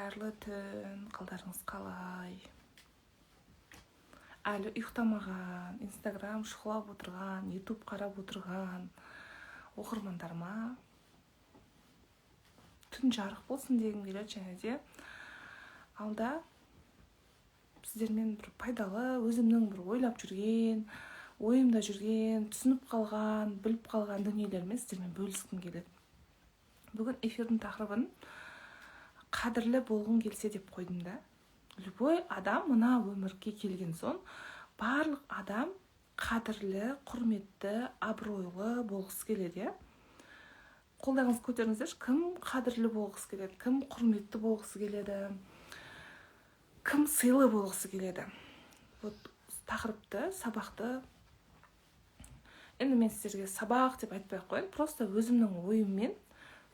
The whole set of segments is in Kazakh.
Қайырлы түн, қалдарыңыз қалай? Әлі ұйықтамаған, Инстаграм шұқылап отырған, Ютуб қарап отырған оқырмандарыма түн жарық болсын дегім келеді. Және де алда сіздермен бір пайдалы, өзімнің бір ойлап жүрген, ойымда жүрген, түсініп қалған, біліп қалған дүниелермен сіздермен бөліскім келеді. Бүгін эфирдің тақырыбын қадірлі болғың келсе деп қойдым да. Любой адам мына өмірге келген соң барлық адам қадірлі, құрметті, абыройлы болғысы келеді. Қолдарыңызды көтеріңіздерші, кім қадірлі болғысы келеді, кім құрметті болғысы келеді, кім сыйлы болғысы келеді. Вот тақырыпты, сабақты енді мен сіздерге сабақ деп айтпай қояйын, просто өзімнің ойыммен,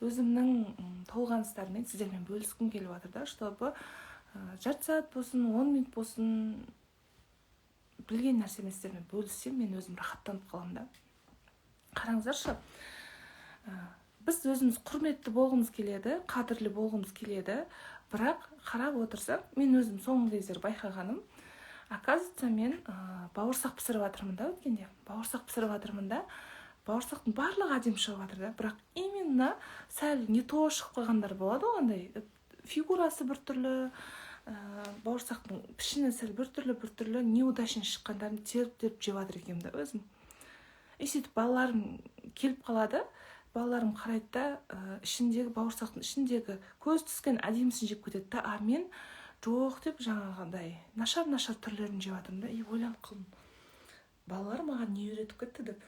өзімнің толғаныстарымен сіздермен бөліскім келіп жатыр да, чтобы жарты сағат болсын, 10 минут болсын, білген нәрсемен сіздермен бөліссем, мен өзім рахаттанып қаламын да. Қараңыздаршы, біз өзіміз құрметті болғымыз келеді, қадірлі болғымыз келеді, бірақ қарап отырсақ, мен өзім соңғы кездері байқағаным, оказывается, мен бауырсақ пісіріп жатырмын да, өткенде. Бауырсақ пісіріп жатырмын да, бауырсақтың барлығы әдемі шығып жатыр да, бірақ именно сәл не то шығып қалғандар болады, ондай фигурасы біртүрлі, бауырсақтың пішіні сәл біртүрлі неудачный шыққандарын теріп жеп жатыр екенмін да өзім. Сөйтіп балаларым келіп қалады, балаларым қарайды да, ішіндегі бауырсақтың ішіндегі көз түскен әдемісін жеп кетеді да, мен жоқ деп жаңағыдай нашар түрлерін жеп жатырмын да, ойланып қалдым. Балалар маған не үйретіп кетті деп.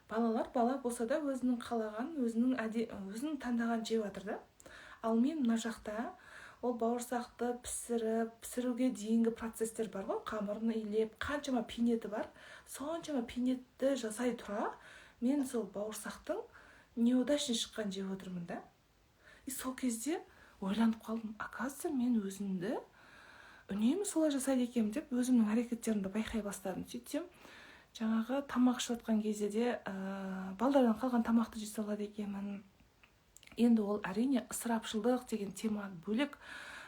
Балалар бала болса да өзінің қалаған, өзінің таңдаған жеп жатыр да. Ал мен мына жақта ол бауырсақты пісіруге дейінгі процестер бар ғой, қамырын илеп, қаншама пинеті бар, соншама пинетті жасай тұра, мен сол бауырсақтың неудачный шыққан жеп отырмын да. Сол кезде ойланып қалдым, оказывается, мен өзімді үнемі солай жасайды екенмін деп, өзімнің әрекеттерімді байқай бастадым. Сөйтсем, жаңағы тамақ ішіп жатқан кезде де балдардан қалған тамақты жей салады екенмін. Енді ол әрине ысырапшылдық деген тема бөлек,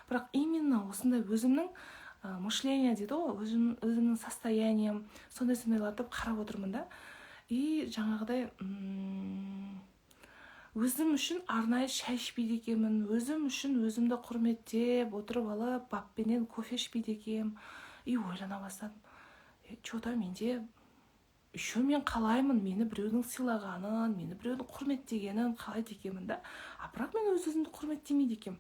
бірақ именно осындай өзімнің мышление дейді ғой, өзімнің состоянием, сондай-сондайларды қарап отырмын да. И жаңағыдай өзім үшін арнайы шай ішпейді екенмін, өзім үшін өзімді құрметтеп отырып алып, баппенен кофе ішпейді екенмін. И ойлана бастадым. Что-то менде еще мен қалаймын, мені біреудің сыйлағанын, мені біреудің құрметтегенін қалайды екенмін да. Бірақ мен өзімді құрметтемейді екенмін.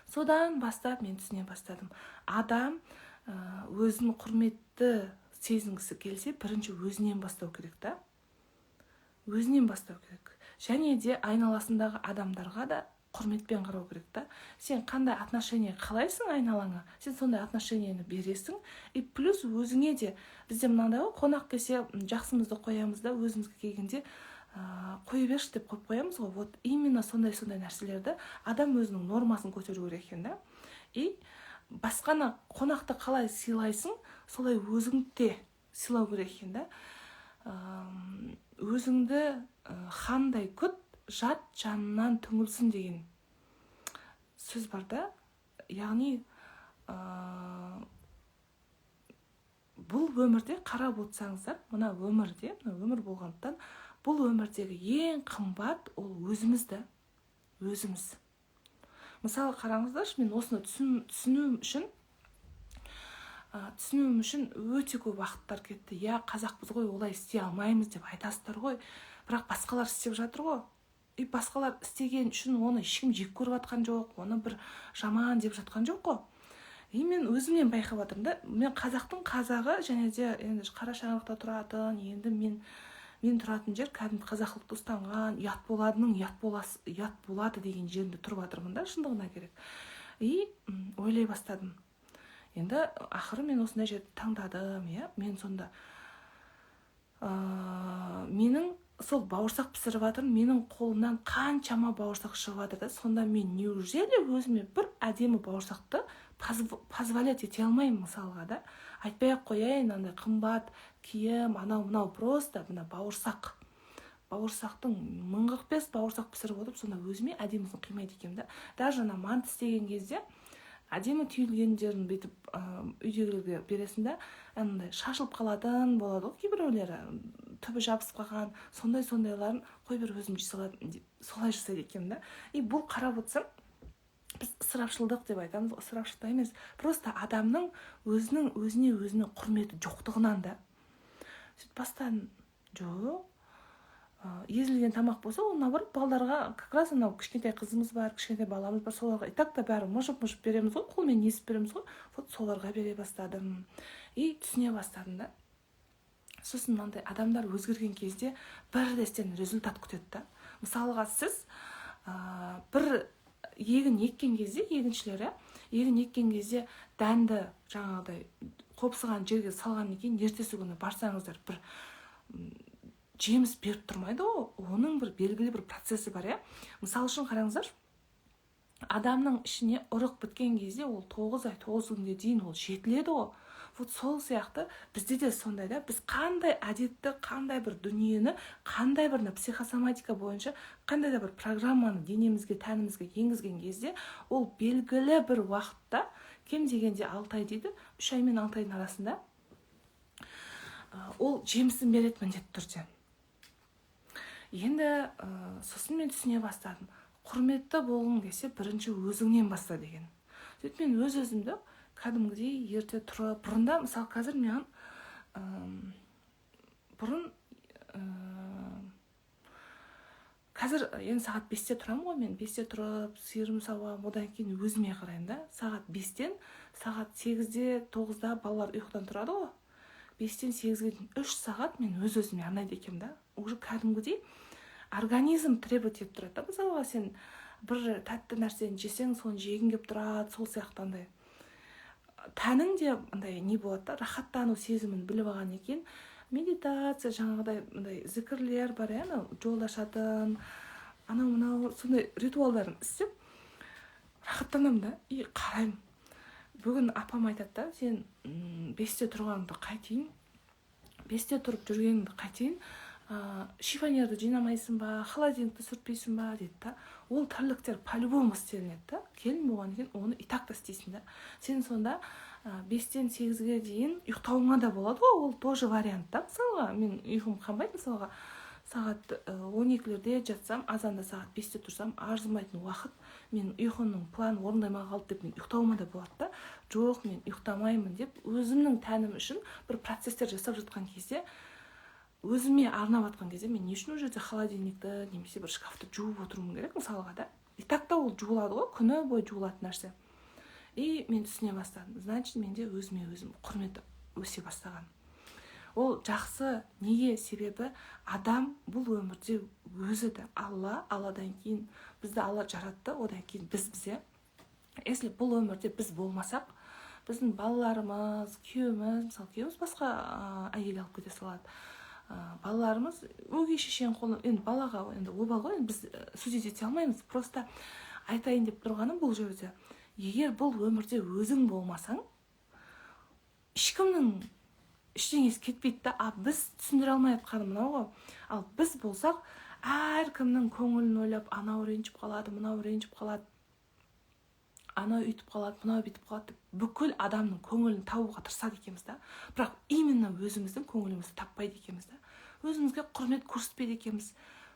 Содан бастап мен түсіне бастадым. Адам өзін құрметті сезінгісі келсе, бірінші өзінен бастау керек та. Өзінен бастау керек. Және де айналасындағы адамдарға да құрметпен қарау керек та. Сен қандай отношение қалайсың айналаңа, сен сондай отношениені бересің. И плюс өзіңе де, бізде мынандай ғой, қонақ келсе жақсымызды қоямыз да, өзімізге келгенде қойып берші деп қойып қоямыз ғой. Вот именно сондай нәрселерді адам өзінің нормасын көтеру керек екен да. И басқаны қонақты қалай сыйлайсың, солай өзіңді сыйлау керек екен да. Өзіңді хандай күт, жат жанынан түңілсін деген сөз бар да. Яғни бұл өмірде қарап отырсаңыздар, мына өмірде, өмір болғандықтан, бұл өмірдегі ең қымбат ол өзіміз да, өзіміз. Мысалы қараңыздаршы, мен осыны түсінуім үшін өте көп уақыттар кетті. Қазақпыз ғой, олай істей алмаймыз деп айтасыздар ғой, бірақ басқалар істеп жатыр ғой. И басқалар істеген үшін оны ешкім жек көріп жатқан жоқ, оны бір жаман деп жатқан жоқ қой. И мен өзімнен байқап жатырмын да, мен қазақтың қазағы, және де енді Қарашаңырақта тұратын, енді мен тұратын жер кәдімгі қазақылықты ұстанған, ұят болады деген жерінде тұрып жатырмын да, шындығына керек. И ойлай бастадым. Енді ақыры мен осындай жерді таңдадым, мен сонда менің сол бауырсақ пісіріп жатырмын, менің қолымнан қаншама бауырсақ шығып жатыр да, сонда мен неужели өзіме бір әдемі бауырсақты позволять ете алмаймын мысалға да. Айтпай-ақ қояйын, андай қымбат киім, анау просто мына бауырсақ. бауырсақтың 1045 бауырсақ пісіріп отырып, сонда өзіме әдемісін қимайды екенмін да. Даже ана манты істеген кезде әдемі түйілген жерін бүйтіп үйдегілерге бересің да, андай шашылып қалатын болады ғой кейбіреулері, түбі жабысып қалған, сондайларын қой бір өзім жасалатын деп солай жасайды екенмін да. И бұл қарап отырсам, біз ысырапшылдық деп айтамыз, ысырапшылдық емес, просто адамның өзіне құрметі жоқтығынан да. Сөйтіп бастан жоқ, езілген тамақ болса, ол наоборот балдарға, как раз анау кішкентай қызымыз бар, кішкентай баламыз бар, соларға и так та бәрі мұжып береміз ғой, қолмен есіп береміз ғой, вот соларға бере бастадым. И түсіне бастадым да. Сосын мынандай адамдар өзгерген кезде бірден результат күтеді да. Мысалға сіз бір егін еккен кезде, егіншілер егін еккен кезде дәнді жаңағыдай қопсыған жерге салғаннан кейін ертесі күні барсаңыздар, бір жеміс беріп тұрмайды ғой, оның бір белгілі бір процесі бар, Мысал үшін қараңыздар, адамның ішіне ұрық біткен кезде ол 9 ай 9 күнге дейін ол жетіледі ғой. Вот сол сияқты бізде де сондай да, біз қандай әдетті, қандай бір дүниені, қандай бір психосоматика бойынша қандай да бір программаны денемізге, тәнімізге енгізген кезде, ол белгілі бір уақытта, кем дегенде 6 ай дейді, 3 ай мен 6 айдың арасында ол жемісін береді міндетті түрде. Енді сосын мен түсіне бастадым. Құрметті болғың келсе, бірінші өзіңнен баста деген. Сөйтіп мен өз-өзімді кәдімгідей ерте тұрып, бұрында, мысалы қазір мен қазір енді сағат 5-те тұрамын ғой, мен 5-те тұрып, сиырым сауамын, одан кейін өзіме қараймын да. Сағат 5-тен сағат 8-де, 9-да балалар ұйқыдан тұрады ғой. 5-тен 8-ге дейін 3 сағат мен өз-өзіме арнайды екенмін да. Уже кәдімгідей организм требовать етіп тұрады да. Мысалға сен бір тәтті нәрсені жесең, соны жегің келіп тұрады, сол сияқты андай. Тәнің де андай не болады да, рахаттану сезімін біліп алған екен. Медитация, жаңағыдай зікірлер бар, жолдашатын, анау сондай ритуалдарын істеп рахаттанамын да. И қараймын. Бүгін апам айтады да, сен 5-те тұрғаныңды қайтейін, 5-те тұрып жүргеніңді қайтейін, шифонерді жинамайсың ба, холодильникті сүртпейсің ба дейді да. Ол тірліктер по-любому істелінеді да. Келін болған екен, оны и так та істейсің да. Сен сонда 5-тен 8-ге дейін ұйықтауыңа да болады ғой, ол тоже вариант да. Мысалға, мен ұйқым қанбайды, мысалға сағат 12-лерде жатсам, азанда сағат 5-те тұрсам, арзымайтын уақыт, мен ұйқының планы орындаймай қалды деп мен ұйықтауыма да болады да. Жоқ, мен ұйықтамаймын деп өзімнің тәнім үшін бір процестер жасап жатқан кезде, өзіме арнап жатқан кезде, мен не үшін ол жерде холодильникті немесе бір шкафты жуып отыруым керек, мысалға да. И так та ол жуылады ғой, күні бойы жуылатын нәрсе. И мен түсіне бастадым. Значит, менде өзіме өзім құрмет өсе бастаған. Ол жақсы. Неге? Себебі адам бұл өмірде өзі де Алладан кейін бізді Алла жаратты, одан кейін бізге. Если бұл өмірде біз болмасақ, біздің балаларымыз, күйеуіміз, мысалы күйеуіміз басқа әйел алып кете салады. Балаларымыз өгей шешенің қолына, енді балаға енді обал ғой, біз судить ете алмаймыз. Просто айтайын деп тұрғаным бұл жерде. Егер бұл өмірде өзің болмасаң, ешкімнің ештеңесі кетпейді да. Біз түсіндіре алмай жатқаным мынау ғой. Ал біз болсақ, әркімнің көңілін ойлап, анау ренжіп қалады, мынау ренжіп қалады, анау үйтіп қалады, мынау бүйтіп қалады деп бүкіл адамның көңілін табуға тырысады екенбіз да. Бірақ именно өзіміздің көңілімізді таппайды екенбіз да. Өзімізге құрмет көрсетпейді екенбіз.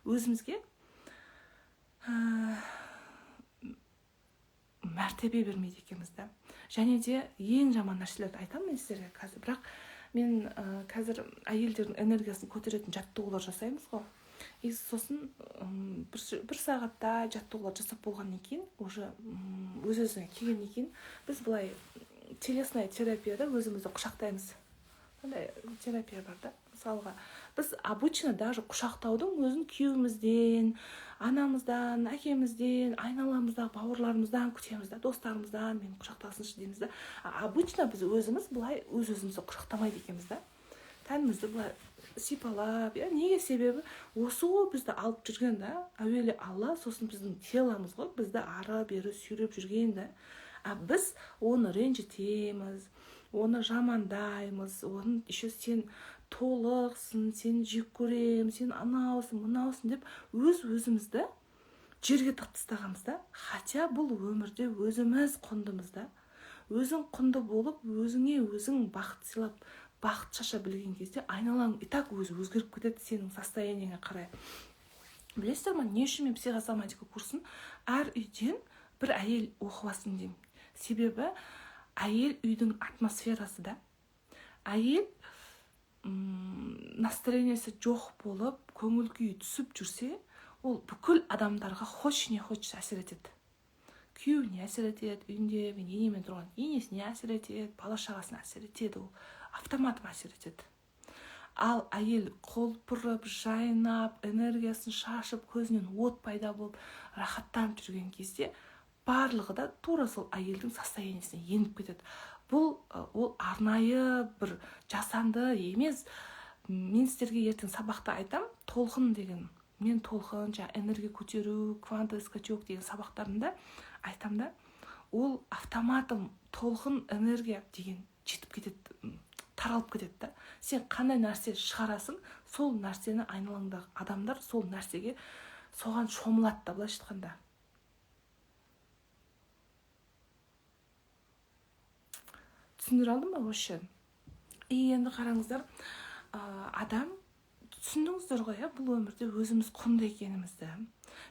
Өзімізге мәртебе бермейді екенбіз да. Және де ең жаман нәрселерді айтамын мен сіздерге қазір. Бірақ мен қазір әйелдердің энергиясын көтеретін жаттығулар жасаймыз ғой. И сосын бір сағатта жаттығулар жасап болғаннан кейін, уже өз-өзіне келгеннен кейін, біз былай телесная терапияда өзімізді құшақтаймыз. Қандай терапия бар да. Мысалға, біз обычно даже құшақтаудың өзін күйеуімізден, анамыздан, әкемізден, айналамыздағы бауырларымыздан күтеміз да, достарымыздан, мен құшақтасыншы дейміз да. Обычно біз өзіміз былай өз-өзімізді құшақтамайды екенбіз да. Тәнімізді былай сипалап, неге? Себебі осы ғой бізді алып жүрген да, әуелі Алла, сосын біздің теломыз ғой, бізді ары-бері сүйреп жүрген да. Біз оны ренжітеміз, оны жамандаймыз, оны еще сен толықсың, сені жек көремін, сен анаусың мынаусың деп өзімізді жерге тығып тастағанбыз да. Хотя бұл өмірде өзіміз құндымыз да. Өзің құнды болып, өзіңе өзің бақыт сыйлап, бақыт шаша білген кезде айналаң и так өзі өзгеріп кетеді сенің состояниеңе қарай. Білесіздер ма, не үшін мен психосоматика курсын әр үйден бір әйел оқып алсын деймін. Себебі әйел үйдің атмосферасы да. Әйел настроениесі жоқ болып, көңіл күйі түсіп жүрсе, ол бүкіл адамдарға хош не хош әсер етеді. Күйеуіне әсер етеді, үйінде енемен тұрған енесіне әсер етеді, бала шағасына әсер етеді, ол автоматом әсер етеді. Ал әйел қолпырып, жайнап, энергиясын шашып, көзінен от пайда болып, рахаттанып жүрген кезде барлығы да тура сол әйелдің состояниесіне еніп кетеді. Бұл ол арнайы бір жасанды емес. Мен сіздерге ертең сабақта айтам, толқын деген. Мен толқын, энергия көтеру, квантовый скачок деген сабақтарында айтам да, ол автоматом толқын энергия деген жетіп кетеді, таралып кетеді да. Сен қандай нәрсе шығарасың, сол нәрсені айналаңдағы адамдар сол нәрсеге соған шомылады да, былайша айтқанда. Түсіндіре алдым ба осы? Енді қараңыздар, адам түсіндіңіздер ғой, бұл өмірде өзіміз құнды екенімізді,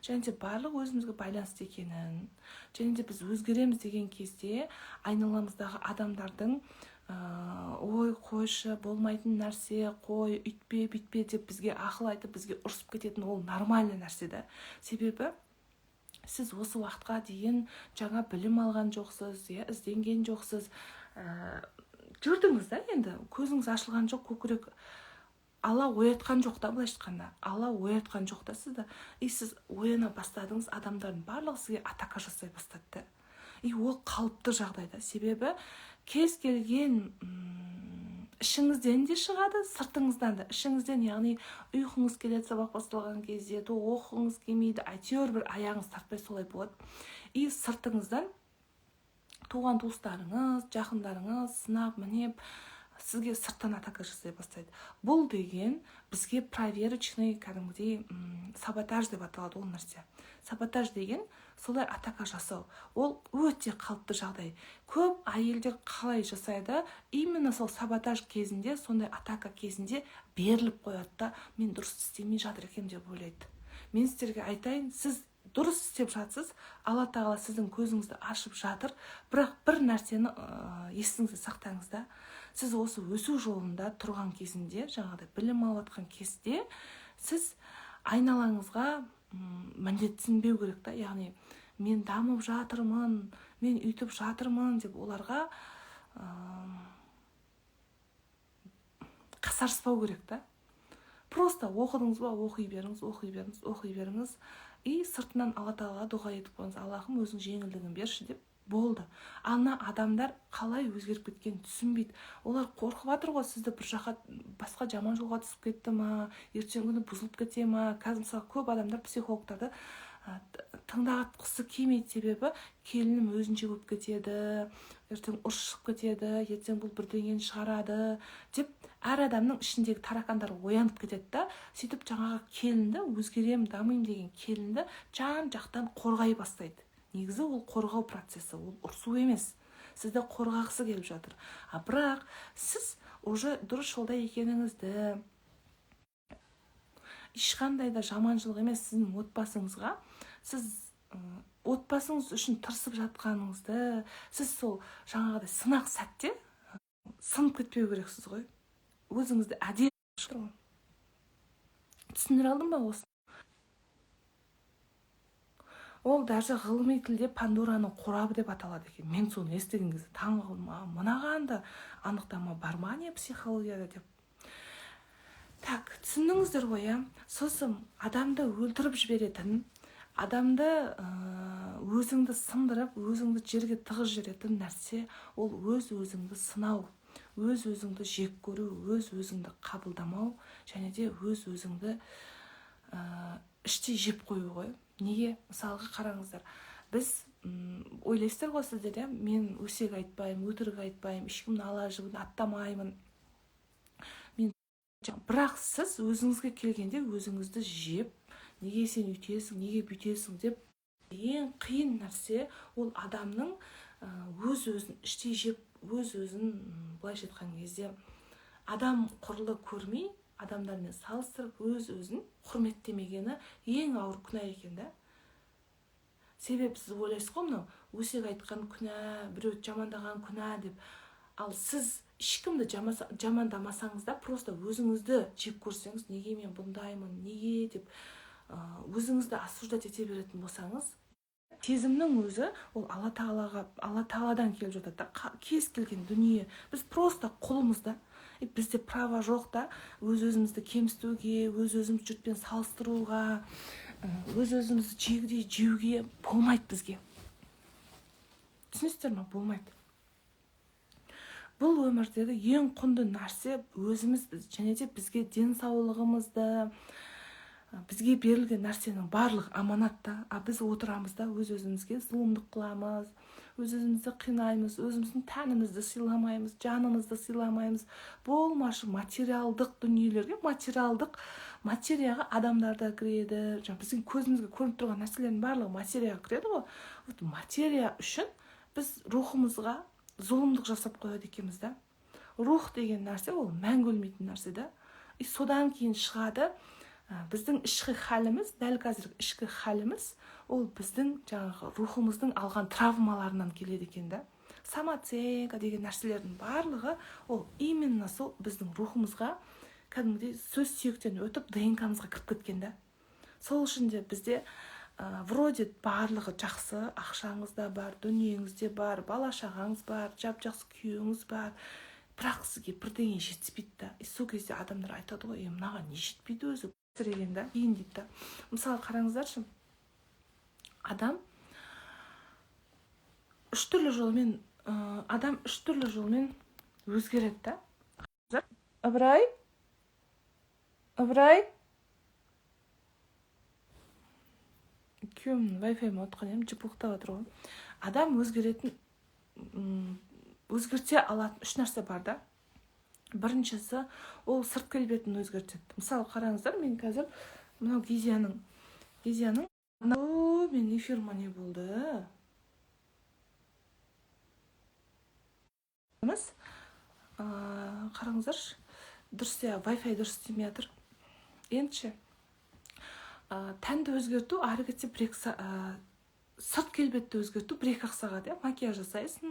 және де барлық өзімізге байланысты екенін, және де біз өзгереміз деген кезде айналамыздағы адамдардың ой қойшы, болмайтын нәрсе, қой, үйтпе, бүйтпе деп бізге ақыл айтып, бізге ұрсып кететін ол нормальный нәрсе да. Себебі сіз осы уақытқа дейін жаңа білім алған жоқсыз, ізденген жоқсыз, жүрдіңіз да, енді көзіңіз ашылған жоқ, көкірек Алла оятқан жоқ та, былайша айтқанда. Алла оятқан жоқ та сізді. Сіз ояна бастадыңыз, адамдардың барлығы сізге атака жасай бастады. Ол қалыпты жағдайда. Себебі кез келген ішіңізден де шығады, сыртыңыздан да. Ішіңізден, яғни ұйқыңыз келеді сабақ басталған кезде, оқығыңыз келмейді, әйтеуір бір аяғыңыз тартпай солай болады. Сыртыңыздан туған туыстарыңыз, жақындарыңыз сынап, мінеп, сізге сырттан атака жасай бастайды. Бұл деген бізге проверочный, кәдімгідей саботаж деп аталады ол нәрсе. Саботаж деген солай атака жасау. Ол өте қалыпты жағдай. Көп әйелдер қалай жасайды? Именно сол саботаж кезінде, сондай атака кезінде беріліп қояды да, мен дұрыс істемей жатыр екем деп ойлайды. Мен сіздерге айтайын, сіз дұрыс істеп жатсыз, Алла тағала сіздің көзіңізді ашып жатыр, бірақ бір нәрсені есіңізде сақтаңыз да. Сіз осы өсу жолында тұрған кезінде, жаңағыдай білім алып жатқан кезде, сіз айналаңызға міндетсінбеу керек та, яғни мен дамып жатырмын, мен үйтіп жатырмын деп оларға қасарыспау керек та. Просто оқыдыңыз ба, оқи беріңіз, сыртынан Алла тағалаға дұға етіп қойыңыз, Аллахым өзің жеңілдігін берші деп, болды. Ана адамдар қалай өзгеріп кеткенін түсінбейді. Олар қорқып жатыр ғой, сізді бір жаққа басқа жаман жолға түсіп кетті ма, ертеңгі күні бұзылып кете ма. Қазір мысалы көп адамдар психологтарды тыңдатқысы келмейді, себебі келінім өзінше болып кетеді, ертең ұрыс шығып кетеді, ертең бұл бірдеңені шығарады деп әр адамның ішіндегі таракандар оянып кетеді да, сөйтіп жаңағы келінді, өзгерем, дамимын деген келінді жан жақтан қорғай бастайды. Негізі ол қорғау процесі, ол ұрсу емес. Сізді қорғағысы келіп жатыр. Бірақ сіз уже дұрыс жолда екеніңізді, ешқандай да жаманшылық емес сіздің отбасыңызға, сіз отбасыңыз үшін тырысып жатқаныңызды, сіз сол жаңағыдай сынақ сәтте сынып кетпеу керексіз ғой. Өзіңізді әдемі түсіндіре алдым ба осы? Ол даже ғылыми тілде Пандораның қорабы деп аталады екен. Мен соны естіген кезде таң қалдым, мынаған да анықтама бар ма не психологияда деп. Так, түсіндіңіздер ғой, сосын адамды өлтіріп жіберетін, адамды өзіңді сындырып, өзіңді жерге тығыз жіберетін нәрсе, ол өз-өзіңді сынау, өз-өзіңді жек көру, өз-өзіңді қабылдамау, және де өз-өзіңді іштей жеп қою ғой. Неге? Мысалға қараңыздар, біз ойлайсыздар ғой сіздер, мен өсек айтпаймын, өтірік айтпаймын, ешкімді ала жібін аттамаймын, бірақ сіз өзіңізге келгенде өзіңізді жеп, неге сен үйтесің, неге бүйтесің деп, ең қиын нәрсе ол адамның өз-өзін іштей жеп, өз-өзін былайша айтқан кезде адам құрлы көрмей, адамдармен салыстырып өз-өзін құрметтемегені ең ауыр күнә екен да. Себебі сіз ойлайсыз ғой, мынау өсек айтқан күнә, біреуді жамандаған күнә деп. Ал сіз ешкімді жамандамасаңыз да, просто өзіңізді жек көрсеңіз, неге мен бұндаймын, неге деп өзіңізді осуждать ете беретін болсаңыз, сезімнің өзі ол Алла Тағаладан келіп жатады да. Кез келген дүние біз просто құлымызда, бізде право жоқ та өз-өзімізді кемсітуге, өз-өзімізді жұртпен салыстыруға, өз-өзімізді жегідей жеуге болмайды бізге. Түсінесіздер ма? Болмайды. Бұл өмірдегі ең құнды нәрсе өзіміз, және де бізге денсаулығымызды, бізге берілген нәрсенің барлық аманатта, біз отырамыз да өз-өзімізге зұлымдық қыламыз, өз-өзімізді қинаймыз, өзіміздің тәнімізді сыйламаймыз, жанымызды сыйламаймыз. Болмашы материалдық дүниелерге, материяға адамдар да кіреді. Біздің көзімізге көрініп тұрған нәрселердің барлығы материяға кіреді ғой. Материя үшін біз рухымызға зұлымдық жасап қояды екенбіз да. Рух деген нәрсе ол мәңгі өлмейтін нәрсе да. Содан кейін шығады біздің ішкі халіміз, дәл қазіргі ішкі халіміз, ол біздің жаңағы рухымыздың алған травмаларынан келеді екен да. Самооценка деген нәрселердің барлығы ол именно сол біздің рухымызға кәдімгідей сөз сүйектен өтіп ДНК-мызға кіріп кеткен да. Сол үшін де бізде вроде барлығы жақсы, ақшаңыз да бар, дүниеңіз де бар, бала-шағаңыз бар, жап-жақсы күйеуіңіз бар, бірақ сізге бірдеңе жетіспейді да. Сол кезде адамдар айтады ғой, мынаған не жетпейді өзі деген да, кейін дейді да. Мысалы қараңыздаршы, адам үш түрлі жолмен өзгереді да. Ыбырай күйеуімнің вайфайым отқан едім, жыпылықтап жатыр ғой. Адам өзгерте алатын үш нәрсе бар да. Біріншісі ол сырт келбетін өзгертеді. Мысалы қараңыздар, мен қазір мынау Гизияның мен эфирма не болды? Қараңыздаршы, дұрыс иә, вайфай дұрыс істемей жатыр. Ендеше тәнді өзгерту, ары кетсе сырт келбетті өзгерту 1-2 сағат, макияж жасайсың,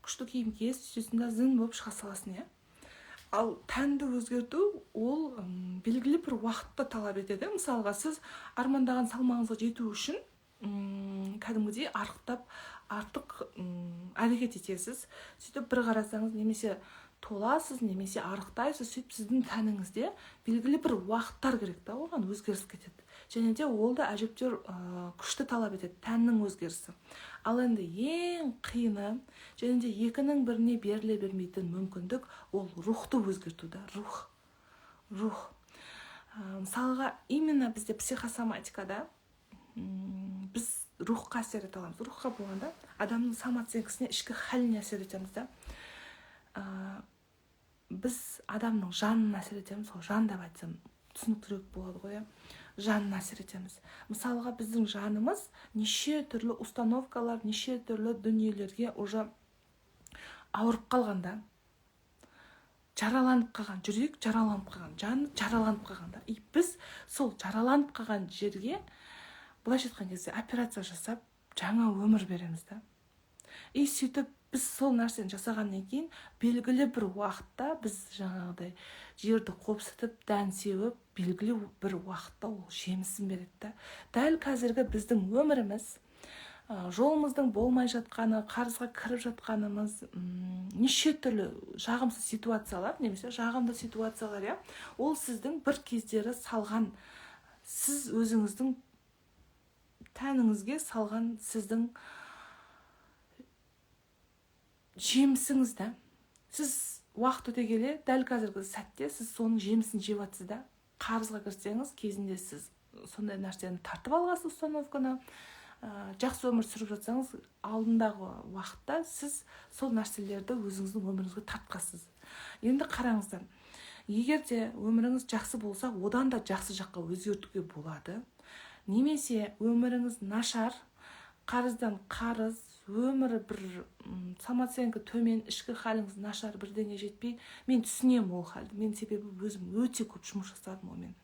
күшті киім киесің, сөйтесің да зін болып шыға саласың, Ал тәнді өзгерту ол белгілі бір уақытты талап етеді. Мысалға, сіз армандаған салмағыңызға жету үшін кәдімгідей артық әрекет етесіз. Сөйтіп бір қарасаңыз, немесе толасыз, немесе арықтайсыз. Сөйтіп сіздің тәніңізде белгілі бір уақыттар керек та, оған өзгеріс кетеді. Және де ол да әжептәуір күшті талап етеді, тәннің өзгерісі. Ал енді ең қиыны, және де екінің біріне беріле бермейтін мүмкіндік ол рухты өзгертуді. Рух. Мысалға, именно бізде психосоматикада біз рухқа әсер ете аламыз. Рухқа болғанда адамның самооценкасына, ішкі халіне әсер етеміз да. Біз адамның жанына әсер етеміз, сол жан деп айтсам түсініктірек болады ғой. Жанына әсер етеміз. Мысалға, біздің жанымыз неше түрлі установкалар, неше түрлі дүниелерге уже ауырып қалғанда, жараланып қалған, жүрек жараланып қалған, жаны жараланып қалғанда, біз сол жараланып қалған жерге, былайша айтқан кезде операция жасап, жаңа өмір береміз да. Сөйтіп біз сол нәрсені жасағаннан кейін белгілі бір уақытта біз жаңағыдай жерді қопсытып, дән сеуіп, белгілі бір уақытта ол жемісін береді да. Дәл қазіргі біздің өміріміз, жолымыздың болмай жатқаны, қарызға кіріп жатқанымыз, неше түрлі жағымсыз ситуациялар, немесе жағымды ситуациялар, ол сіздің бір кездері салған, сіз өзіңіздің тәніңізге салған сіздің жемісіңіз да. Сіз уақыт өте келе, дәл қазіргі сәтте сіз соның жемісін жеп жатсыз да. Қарызға кірсеңіз, кезінде сіз сондай нәрсені тартып алғансыз, установканы. Жақсы өмір сүріп жатсаңыз, алдындағы уақытта сіз сол нәрселерді өзіңіздің өміріңізге тартқансыз. Енді қараңыздар, егер де өміріңіз жақсы болса, одан да жақсы жаққа өзгертуге болады. Немесе өміріңіз нашар, қарыздан қарыз, өмірі бір самооценка төмен, ішкі халіңіз нашар, бірдеңе жетпей, мен түсінемін ол халді. Мен себебі өзім өте көп жұмыс жасадым онымен.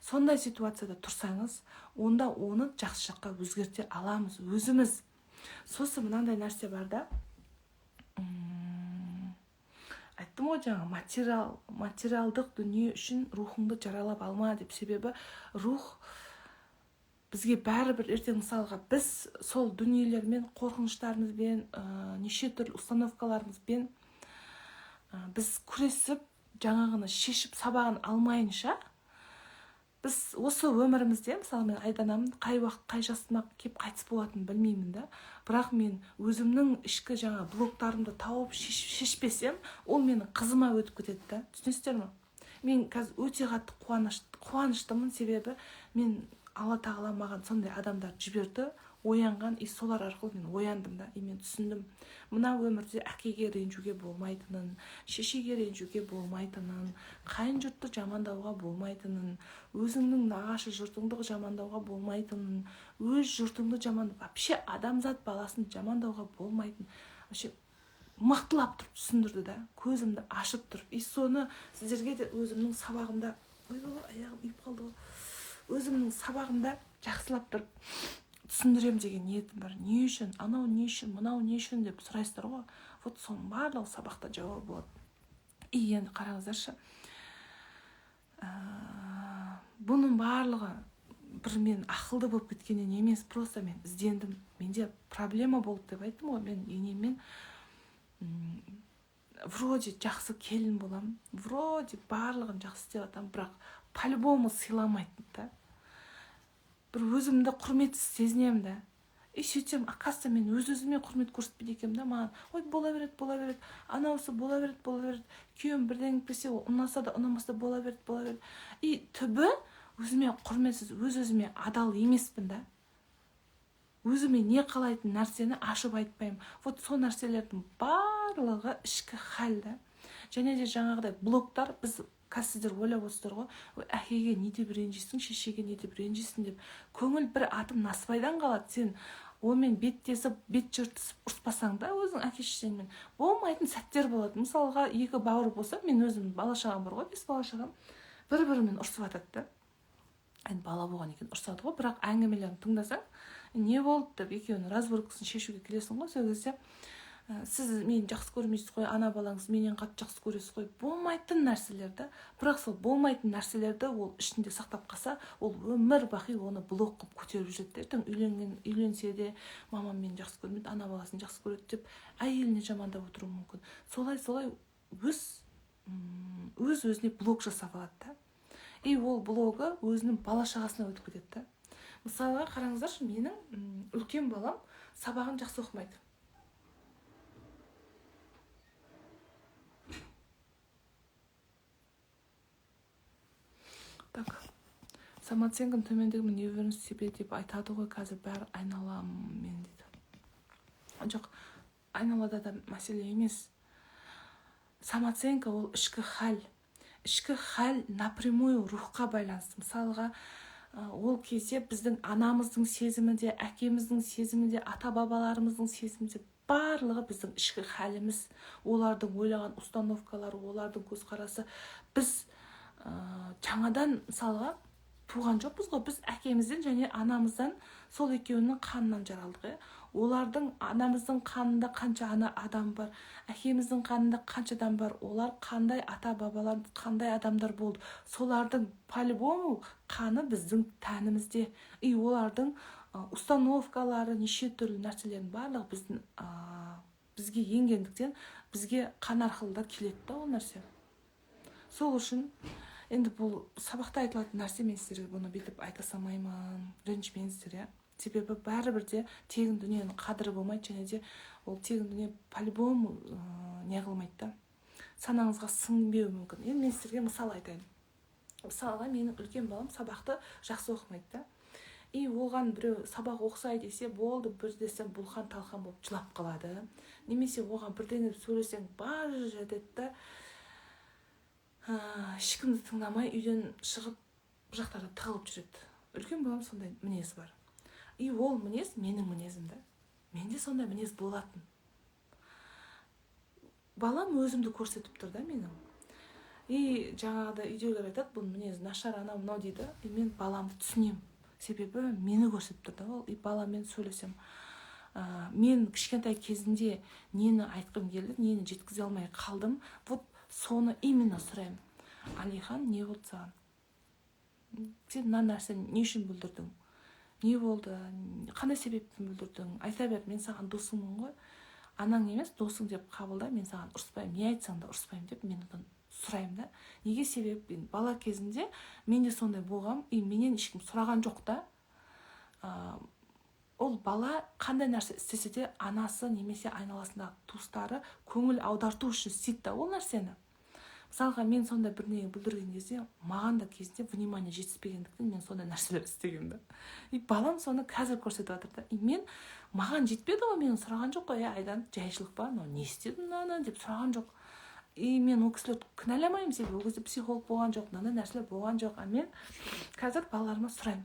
Сондай ситуацияда тұрсаңыз, онда оны жақсы жаққа өзгерте аламыз өзіміз. Сосын мынандай нәрсе бар да, айттым ғой жаңа, материалдық дүние үшін рухыңды жаралап алма деп. Себебі рух бізге бәрібір ертең, мысалға, біз сол дүниелермен, қорқыныштарымызбен, неше түрлі установкаларымызбен біз күресіп, жаңағыны шешіп сабағын алмайынша, біз осы өмірімізде, мысалы, мен айданамын, қай уақыт, қай жасыма кеп қайтыс болатынын білмеймін да, бірақ мен өзімнің ішкі жаңа блоктарымды тауып шешпесем, ол менің қызыма өтіп кетеді да. Түсінесіздер ме? Мен қазір өте қатты қуаныштымын, себебі мен Алла тағала маған сондай адамдар жіберді, оянған, солар арқылы мен ояндым да, мен түсіндім. Мына өмірде әкеге ренжуге болмайтынын, шешеге ренжуге болмайтынын, қайын жұртты жамандауға болмайтынын, өзіңнің нағашы жұртыңды жамандауға болмайтынын, өз жұртыңды вообще адамзат баласын жамандауға болмайтынын, вообще мықтылап тұрып түсіндірді да, көзімді ашып тұрып. Соны сіздерге де өзімнің сабағымда, аяғым үйіп қалды ғой, өзімнің сабағымда жақсылап тұрып түсіндірем деген ниетім бар. Не үшін, анау не үшін, мынау не үшін деп сұрайсыздар ғой. Вот соның барлығы сабақта жауап болады. Енді қараңыздаршы, бұның барлығы бір мен ақылды болып кеткеннен емес, просто мен іздендім. Менде проблема болды деп айттым ғой. Мен енеммен вроде жақсы келін болам, вроде барлығын жақсы істеп жатам, бірақ по-любому сыйламайтын да. Бір өзімді құрметсіз сезінемін да. Сөйтсем, оказывается, мен өз-өзіме құрмет көрсетпейді екенмін да. Маған, ой, бола береді, анауысы бола береді. Күйеуім бірдеңе етпесе, ұнаса да, ұнамаса да бола береді. Түбі өзіме құрметсіз, өз-өзіме адал емеспін да. Өзіме не қалайтын нәрсені ашып айтпаймын. Вот сол нәрселердің барлығы ішкі хал да. Және де жаңағыдай блоктар, біз сіздер ойлап отырсыздар ғой, әкеге не деп ренжисің, шешеге не деп ренжисің деп. Көңіл бір атым насыбайдан қалады. Сен онымен беттесіп, бет жыртысып ұрыспасаң да, өзің әке-шешеңмен болмайтын сәттер болады. Мысалға, екі бауыр болса, мен өзім бала-шағам бар ғой, 5 бала-шағам, бір-бірімен ұрысып жатады да. Енді бала болған екен ұрысады ғой, бірақ әңгімелерін тыңдасаң, не болды деп екеуінің разборкасын шешуге келесің ғой. Сол кезде сіз мені жақсы көрмейсіз ғой, ана балаңыз менен қатты жақсы көресіз ғой. Болмайтын нәрселерді, бірақ сол болмайтын нәрселерді ол ішінде сақтап қалса, ол өмір бақи оны блок қылып көтеріп жүреді. Ертең үйленсе де, мамам мені жақсы көрмейді, ана баласын жақсы көреді деп әйеліне жамандап отыруы мүмкін. Солай өз-өзіне блок жасап алады да. Ол блогы өзінің бала-шағасына өтіп кетеді да. Мысалға қараңыздаршы, менің үлкен балам сабағын жақсы оқымайды. Так, самооценкам төмендігімін не өміріңіз себебі деп айтады ғой қазір бәрі айналаммен дейді. Жоқ, айналада да мәселе емес. Самооценка ол ішкі хал. Ішкі хал напрямую рухқа байланысты. Мысалға, ол кезде біздің анамыздың сезімінде, әкеміздің сезімінде, ата-бабаларымыздың сезімінде барлығы біздің ішкі халіміз, олардың ойлаған установкалары, олардың көзқарасы. Біз жаңадан мысалға туған жоқпыз ғой, біз әкемізден және анамыздан сол екеуінің қанынан жаралдық. Олардың анамыздың қанында қанша адам бар, әкеміздің қанында қанша адам бар, олар қандай ата-бабалар, қандай адамдар болды. Солардың по-любому қаны біздің тәнімізде. Олардың установкалары, неше түрлі нәрселердің барлығы бізге енгендіктен бізге қан арқылы да келеді да ол нәрсе. Сол үшін енді бұл сабақта айтылатын нәрсе, мен сіздерге бұны бүйтіп айта салмаймын, ренжімеңіздер, себебі бәрібір де тегін дүниенің қадірі болмайды, және де ол тегін дүние по-любому не қылмайды да, санаңызға сіңбеуі мүмкін. Енді мен сіздерге мысал айтайын. Мысалға, менің үлкен балам сабақты жақсы оқымайды да. Оған біреу сабақ оқысай десе, болды, бір десем бұлқан-талқан болып жылап қалады. Немесе оған бірдеңе сөйлесең бар жатады да. ешкімді тыңдамай үйден шығып бір жақтарда тығылып жүреді. Үлкен балам сондай мінезі бар. И ол мінез менің мінезім да. Менде сондай мінез болатын. Балам өзімді көрсетіп тұр да менің. И жаңағыда үйдегілер айтады, бұл мінез нашар, анау мынау дейді. И мен баламды түсінемін. Себебі мені көрсетіп тұр да ол. И баламен сөйлесем. Мен кішкентай кезінде нені айтқым келді, нені жеткізе алмай қалдым. Вот соны именно сұраймын. Алихан, не болды саған? Сен мына нәрсені не үшін бүлдірдің? Не болды? Қандай себеппен бүлдірдің? Айта бер, мен саған досыңмын ғой. Анаң емес, досың деп қабылда, мен саған ұрыспаймын. Не айтсаң да ұрыспаймын деп мен одан сұраймын да. Неге? Себеп мен бала кезінде менде сондай болғам, и менен ешкім сұраған жоқ та. Ол бала қандай нәрсе істесе де анасы немесе айналасындағы туыстары көңіл аударту үшін істейді да ол нәрсені. Мысалға, мен сондай бірдеңе бүлдірген кезде, маған да кезінде внимание жетіспегендіктен мен сондай нәрселер істегем да. И балам соны қазір көрсетіп жатыр да. И мен маған жетпеді ғой, мен сұраған жоқ қой, Айдан жайшылық па, не істедің мынаны деп сұраған жоқ. И мен ол кісілерді кінәламаймын, себебі ол кезде психолог болған жоқ, мынандай нәрселер болған жоқ. А мен қазір балаларыма сұраймын.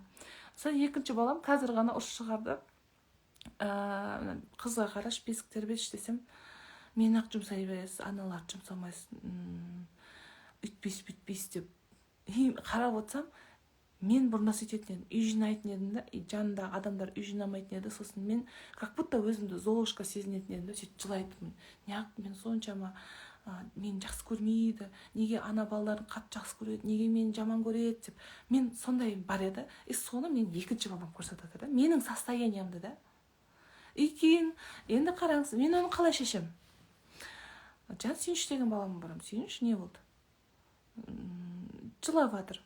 Сол екінші балам қазір ғана ұрыс шығарды. Қызға қараш, бесік тербеш десем, мен ақ жұмсай бересіз, аналарды жұмсамайсыз, үйтпейсіз, бүйтпейсіз деп. Қарап отырсам, мен бұрында сөйтетін едім, үй жинайтын едім да, жанында адамдар үй жинамайтын еді. Сосын мен как будто өзімді золушка сезінетін едім да, сөйтіп жылайтынмын. Неғып мен соншама мені жақсы көрмейді, неге ана балаларын қатты жақсы көреді, неге мені жаман көреді деп. Мен сондай бар еді. И соны мен екінші балам көрсетіп жатыр да, менің состояниямды да. И кейін енді қараңыз, мен оны қалай шешем? Жан, Сүйініш деген балам барам. Сүйініш, не болды? Жылап жатыр.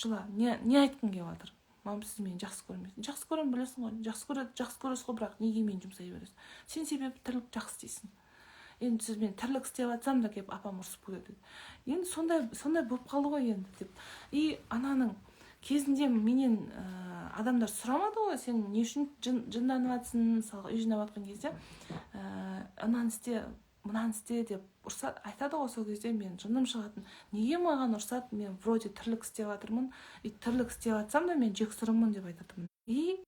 Жыла. Не айтқың келіп жатыр? Мам, сіз мені жақсы көрмейсіз. Жақсы көремін, білесің ғой. Жақсы көресіз ғой, бірақ неге мені жұмсай бересіз? Сен себебі тірлік жақсы істейсің. Енді сіз мен тірлік істеп жатсам да келіп апам ұрсып көреді. Енді сондай болып қалды ғой енді деп. И ананың кезінде менен адамдар сұрамады ғой, сен не үшін жынданып жатсың? Мысалға, үй жинап жатқан кезде ананы істе, мынаны істе деп ұрса айтады ғой. Сол кезде мен жыным шығатын. Неге маған ұрсады? Мен вроде тірлік істеп жатырмын. И тірлік істеп жатсам да мен жексұрыммын деп айтатынмын. И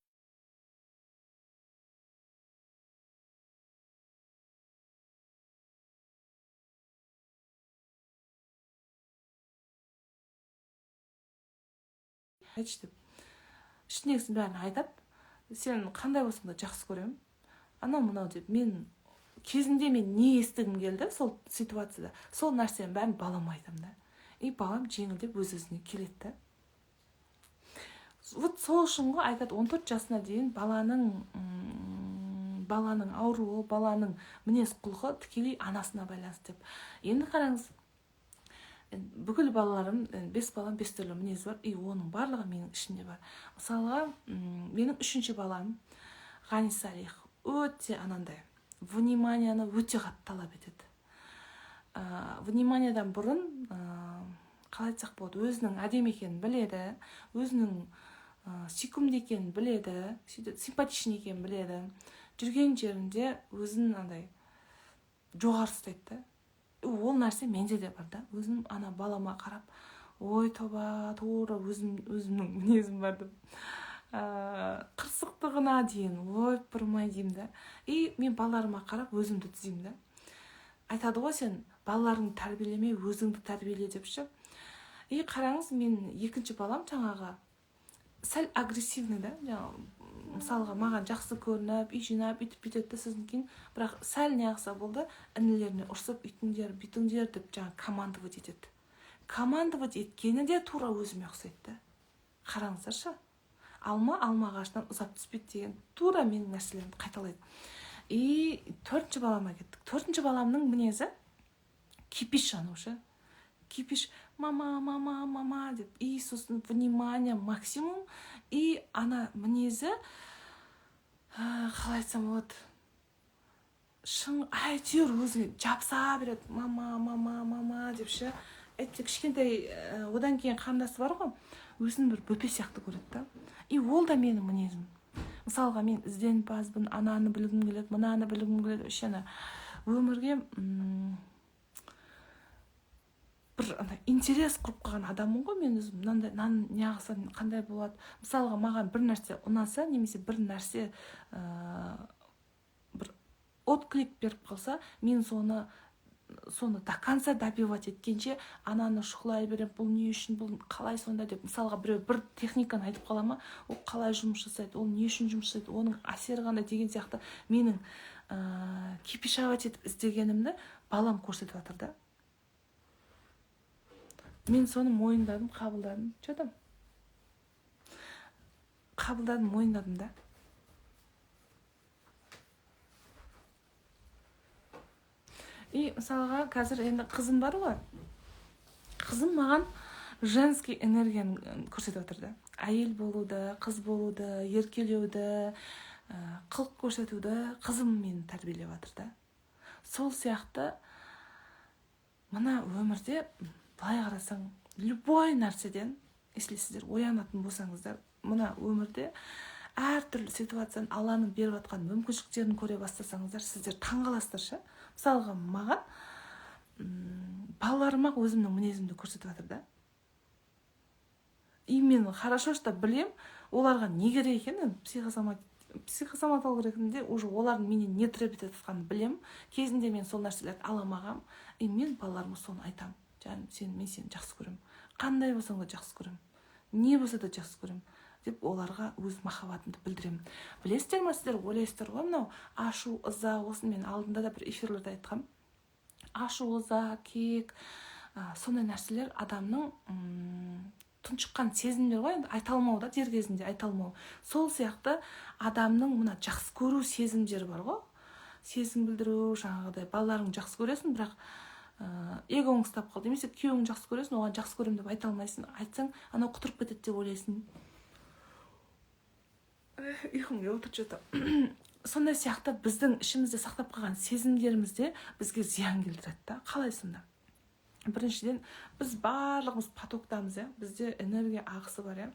айтшы деп. Ішіндегісін бәрін айтады. Сен қандай болсаң да жақсы көремін. Анау мынау деп. Мен кезінде мен не естігім келді сол ситуацияда, сол нәрсенің бәрін балама айтамын да. И балам жеңілдеп өз-өзіне келеді да. Вот сол үшін ғой айтады, 14 жасына дейін баланың ауруы, баланың мінез құлқы тікелей анасына байланысты деп. Енді қараңыз, бүкіл балаларым, 5 балам 5 түрлі мінез бар, и оның барлығы менің ішімде бар. Мысалға, менің 3-ші балам Ғани Салих өте анандай вниманияны өте қатты талап етеді. Вниманиядан бұрын, қалай айтсақ болады, өзінің әдемі екенін біледі, өзінің сүйкімді екенін біледі, симпатичный екенін біледі. Жүрген жерінде өзін андай жоғары ұстайды да. Ол нәрсе менде де бар да. Өзім ана балама қарап, ой тоба, тура өзімнің мінезім бар деп. Қырсықтығына дейін ой бұрмай деймін да. И мен балаларыма қарап өзімді түзеймін да. Айтады ғой, сен балаларыңды тәрбиелемей, өзіңді тәрбиеле деп ше. И қараңыз, мен екінші балам жаңағы сәл агрессивный да. Мысалға, маған жақсы көрініп, үй жинап, үйтіп бүйтеді сосын кейін, бірақ сәл неғса болды, інілеріне ұрсып, үйтіңдер, бүйтіңдер деп жаңа командовать етеді. Командовать еткені де тура өзіме ұқсайды да. Қараңыздаршы. Алма ағашынан ұзап түспейді деген тура менің нәрселерімді қайталайды. И 4-ші балама кеттік. 4-ші баламның мінезі кипиш жанушы. Кипиш, мама деп. И сосын внимание максимум. И ана мінезі, қалай айтсам болады, шын әйтеуір өзіңе жапса береді. Мама деп ше. Әйтсе кішкентай, одан кейін қандасы бар ғой, өзін бір бөпе сияқты көреді да. И ол да менің мінезім. Мысалға, мен ізденімпазбын, ананы білгім келеді, мынаны білгім келеді. Өмірге бір андай интерес құрып қалған адаммын ғой мен өзім. Мынандай нан неғылсам қандай болады. Мысалға маған бір нәрсе ұнаса, немесе бір нәрсе бір отклик беріп қалса, мен соны до конца добивать еткенше ананы шұқылай беремін, бұл не үшін, бұл қалай сонда деп. Мысалға біреу бір техниканы айтып қала ма, ол қалай жұмыс жасайды, ол не үшін жұмыс жасайды, оның әсері қандай деген сияқты менің кипишавать етіп іздегенімді балам көрсетіп жатыр да. Мен соны мойындадым, қабылдадым. Қабылдадым, мойындадым да. И мысалға қазір енді қызым бар ғой. Қызым маған женский энергияны көрсетіп отыр да. Әйел болуды, қыз болуды, еркелеуді, қылық көрсетуді қызым мені тәрбиелеп отыр да. Сол сияқты мына өмірде былай қарасаң, любой нәрседен, если сіздер оянатын болсаңыздар, мына өмірде әртүрлі ситуацияны Алланың беріп жатқан мүмкіншіліктерін көре бастасаңыздар, сіздер таңғаласыздар ше. Мысалға маған балаларыма өзімнің мінезімді көрсетіп жатыр да. И мен хорошо что білем, оларға не керек екенін, психосоматолог ретінде уже олардың менен не требовать етіп жатқанын білем. Кезінде мен сол нәрселерді аламағам, и мен балаларыма соны айтам. Жаным, мен сені жақсы көрем. Қандай болсаң да жақсы көрем. Не болса да жақсы көрем деп оларға өз махаббатымды білдіремін. Білесіздер ме, сіздер ойлайсыздар ғой, мынау ашу, ыза, осын мен алдында да бір эфирлерде айтқам. Ашу, ыза, кек, сондай нәрселер адамның тұншыққан сезімдер ғой, айта алмау да, дер кезінде айта алмау. Сол сияқты адамның мына жақсы көру сезімдері бар ғой. Сезім білдіру, жаңағыдай балаларың жақсы көресің, бірақ эгоң ұстап қалды. Немесе күйеуің жақсы көресің, оған жақсы көрем деп айта алмайсың. Айтсаң, анау құтырып кетеді деп ойлайсың. Ұйқымға отырып жатыр. Сондай сияқты біздің ішімізде сақтап қалған сезімдерімізде бізге зиян келтіреді да. Қалай сонда? Біріншіден, біз барлығымыз потоктамыз, бізде энергия ағысы бар,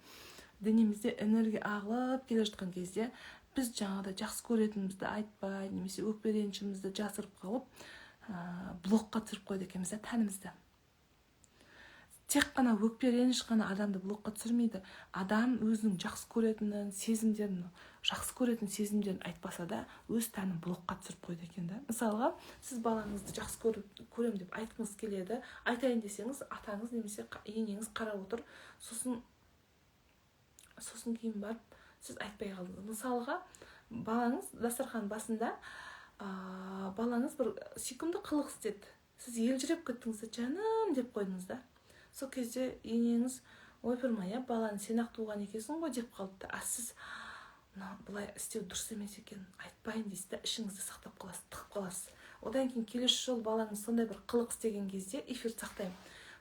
денемізде энергия ағылып келе жатқан кезде біз жаңағыда жақсы көретінімізді айтпай, немесе өкпе-ренішімізді жасырып қалып, блокқа түсіріп қойды екенбіз тәнімізді. Тек қана өкпе-реніш қана адамды блокқа түсірмейді. Адам өзінің жақсы көретін сезімдерін айтпаса да, өз тәнін блокқа түсіріп қойды екен да. Мысалға, сіз балаңызды жақсы көрем деп айтқыңыз келеді, айтайын десеңіз, атаңыз немесе енеңіз қарап отыр, сосын кейін барып, сіз айтпай қалдыңыз. Мысалға, балаңыз дастархан басында, балаңыз бір сүйкімді қылық істеді. Сіз елжіреп кеттіңіз, жаным деп қойдыңыз да. Сол кезде енеңіз, ойпырмай, баланы сен-ақ туған екенсің ғой деп қалды да. Сіз бұлай істеу дұрыс емес екен, айтпайын дейсіз да, ішіңізді сақтап қаласыз, тығып қаласыз. Одан кейін келесі жол балаңыз сондай бір қылық істеген кезде, эфир сақтаймын.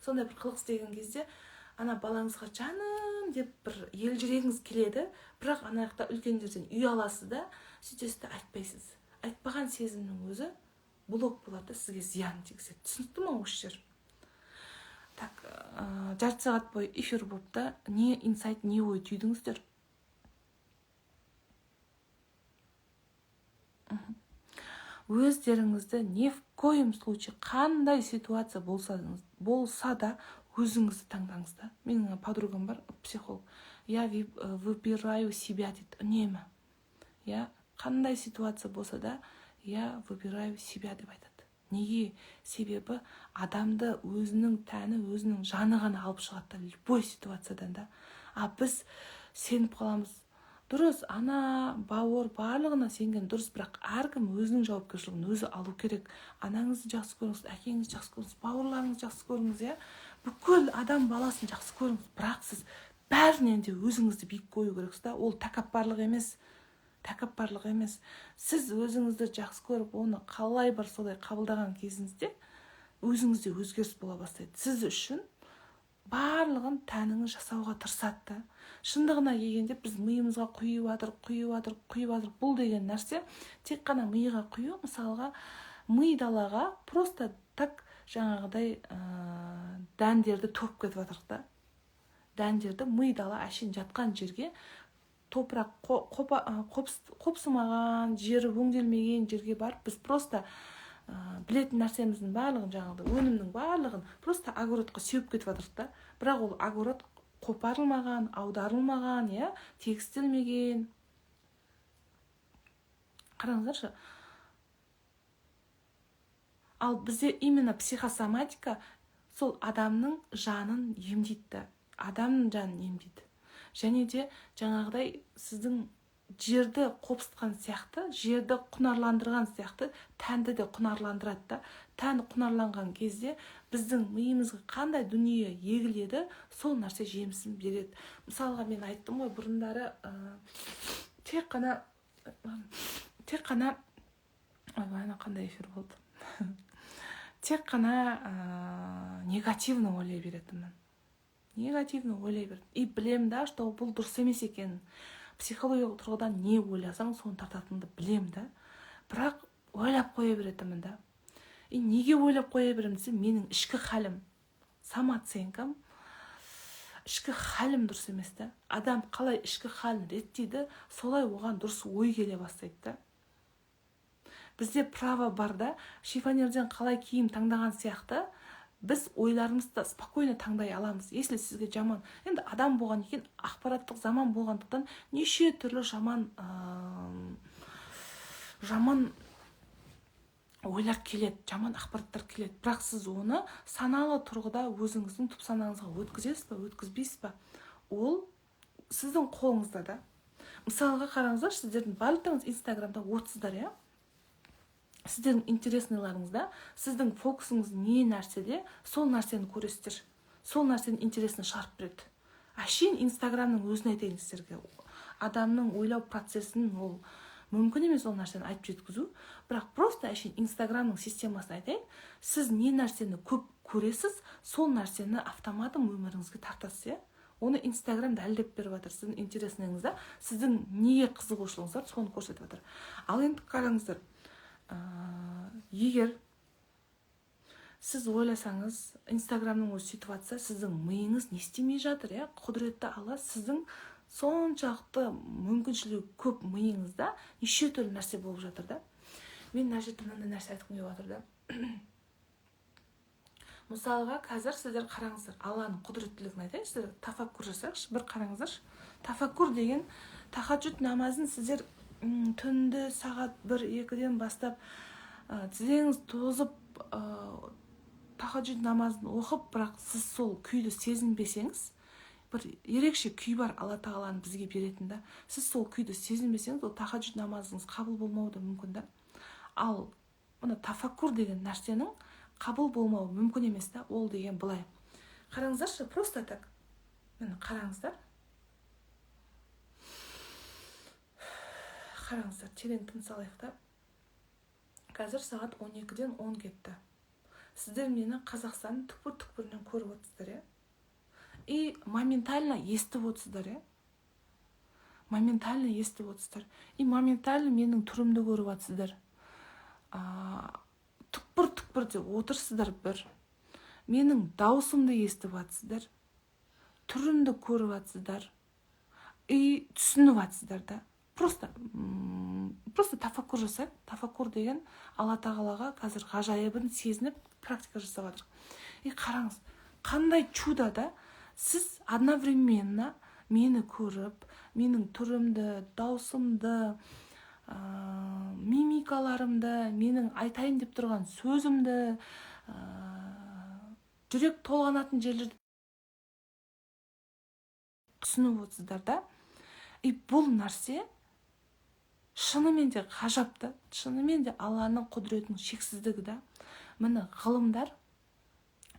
Сондай бір қылық істеген кезде, ана балаңызға жаным деп бір елжірегіңіз келеді, бірақ ана жақта үлкендерден үй аласыз да, сөйтесіз де айтпайсыз. Айтпаған сезімнің өзі блок болады да, сізге зиян тигізеді. Түсінікті ме осы жер? Так, жарты сағат бойы эфир болып та, не инсайт, не ой түйдіңіздер? Өздеріңізді не в коем случае, қандай ситуация болса да, өзіңізді таңдаңыз да. Менің подругам бар, психолог. Я выбираю себя дейді, үнемі. Қандай ситуация болса да, я выбираю себя деп айтады. Неге? Себебі адамды өзінің тәні, өзінің жаны ғана алып шығады, любой ситуациядан да. Біз сеніп қаламыз. Дұрыс, ана, бауыр барлығына сенген дұрыс, бірақ әркім өзінің жауапкершілігін өзі алу керек. Анаңызды жақсы көріңіз, әкеңізді жақсы көріңіз, бауырларыңызды жақсы көріңіз, бүкіл адам баласын жақсы көріңіз, бірақ сіз бәрінен де өзіңізді биік қою керексіз да. Ол тәкаппарлық емес. Сіз өзіңізді жақсы көріп, оны қалай бар солай қабылдаған кезіңізде өзіңізде өзгеріс бола бастайды. Сіз үшін барлығын тәніңіз жасауға тырысады. Шындығына келгенде біз миымызға құйып. Бұл деген нәрсе тек қана миға құю. Мысалға, ми далаға просто так жаңағыдай дәндерді топ кетіп жатыр да. Дәндерді ми дала әшейін жатқан жерге, топырақ қопсымаған, жері өңделмеген жерге барып, біз просто білетін нәрсеміздің барлығын, жаңағыдай өнімнің барлығын просто огородқа сеуіп кетіп жатырдық та. Бірақ ол огород қопарылмаған, аударылмаған, иә, тегістелмеген. Қараңыздаршы. Ал бізде именно психосоматика сол адамның жанын емдейді. Адамның жанын емдейді. Және де жаңағыдай сіздің жерді қопсытқан сияқты, жерді құнарландырған сияқты, тәнді де құнарландырады да. Тән құнарланған кезде біздің миымызға қандай дүние егіледі, сол нәрсе жемісін береді. Мысалға мен айттым ғой, бұрындары тек қана ана қандай эфир болды? Тек қана негативно ойлай беретінмін. Негативно ойлай бердім. И білем да, что бұл дұрыс емес екенін. Психологиялық тұрғыдан не ойласаң, соны тартатынды білем да. Бірақ ойлап қоя беретінмін да. И неге ойлап қоя беремін десе, менің ішкі халім, самооценкам, ішкі халім дұрыс емес та. Адам қалай ішкі халін реттейді, солай оған дұрыс ой келе бастайды да. Бізде право бар да, шифонерден қалай киім таңдаған сияқты, біз ойларымызды спокойно таңдай аламыз. Если сізге жаман, енді адам болған екен, ақпараттық заман болғандықтан неше түрлі жаман ойлар келеді, жаман ақпараттар келеді. Бірақ сіз оны саналы тұрғыда өзіңіздің түп санаңызға өткізесіз ба, өткізбейсіз ба? Ол сіздің қолыңызда да. Мысалға қараңыздар, сіздердің барлықтарыңыз Инстаграмда отырсыздар, иә? Сіздердің интересныйларыңызда, сіздің фокусыңыз не нәрседе, сол нәрсені көресіздер. Сол нәрсенің интересін шығарып береді. Әшейін Инстаграмның өзін айтайын сіздерге. Адамның ойлау процесін ол мүмкін емес ол нәрсені айтып жеткізу, бірақ просто әшейін Инстаграмның системасын айтайын. Сіз не нәрсені көп көресіз, сол нәрсені автоматом өміріңізге тартасыз, иә? Оны Инстаграм дәлдеп беріп жатыр. Сіздің интересіңізде, сіздің неге қызығушылығыңыз бар, соны көрсетіп жатыр. Ал енді қараңыздар. Егер сіз ойласаңыз, Инстаграмның өзі сөйтіп жатса, сіздің миыңыз не істемей жатыр, иә? Құдіретті Алла сіздің соншалықты мүмкіншілігі көп миыңызда неше түрлі нәрсе болып жатыр да. Мен мына жерде мынандай нәрсе айтқым келіп жатыр да. Мысалға, қазір сіздер қараңыздар, Алланың құдіреттілігін айтайын, сіздер тафаккур жасайықшы, бір қараңыздаршы. Тафаккур деген тахаджуд намазын сіздер түнді сағат 1-2-ден бастап тізеңіз тозып тахаджуд намазын оқып, бірақ сіз сол күйді сезінбесеңіз, бір ерекше күй бар Алла Тағаланың бізге беретін да. Сіз сол күйді сезінбесеңіз, ол тахаджуд намазыңыз қабыл болмауы да мүмкін да. Ал мына тафаккур деген нәрсенің қабыл болмауы мүмкін емес та. Ол деген былай. Қараңыздаршы, просто так. Міне қараңыздар. Қараңыздар, терең тыныс алайық та. Қазір сағат 12-ден 10 кетті. Сіздер мені Қазақстанның түкпір-түкпірінен көріп отырсыздар, иә? И моментально естіп отырсыздар, иә? Моментально естіп отырсыздар. И моментально менің түрімді көріп отырсыздар. Түкпір-түкпірде отырсыздар бір. Менің даусымды естіп отырсыздар. Түрімді көріп отырсыздар. И түсініп отырсыздар да. Просто тафаккур жасайық. Тафаккур деген Алла Тағалаға қазір ғажайыбын сезініп практика жасап жатыр. И қараңыз, қандай чудо да, сіз одновременно мені көріп, менің түрімді, даусымды, мимикаларымды, менің айтайын деп тұрған сөзімді, жүрек толғанатын жерлерді түсініп отырсыздар да. И бұл нәрсе шынымен де ғажапты, шынымен де Алланың құдіретінің шексіздігі да. Міне ғылымдар,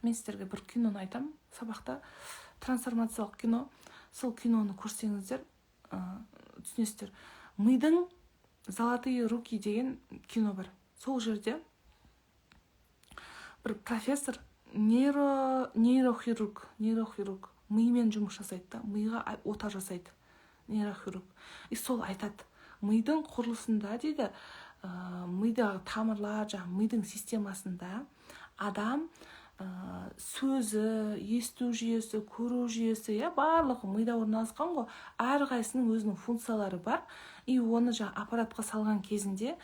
мен сіздерге бір киноны айтам, сабақта трансформациялық кино, сол киноны көрсеңіздер, түсінесіздер. Мидың золотые руки деген кино бар. Сол жерде бір профессор нейрохирург мимен жұмыс жасайды да, миға ота жасайды нейрохирург. И сол айтады, мидың құрылысында дейді, мидағы тамырлар, мидың системасында адам сөзі, есту жүйесі, көру жүйесі, барлығы мида орналасқан ғой. Әрқайсының өзінің функциялары бар. И оны аппаратқа салған кезінде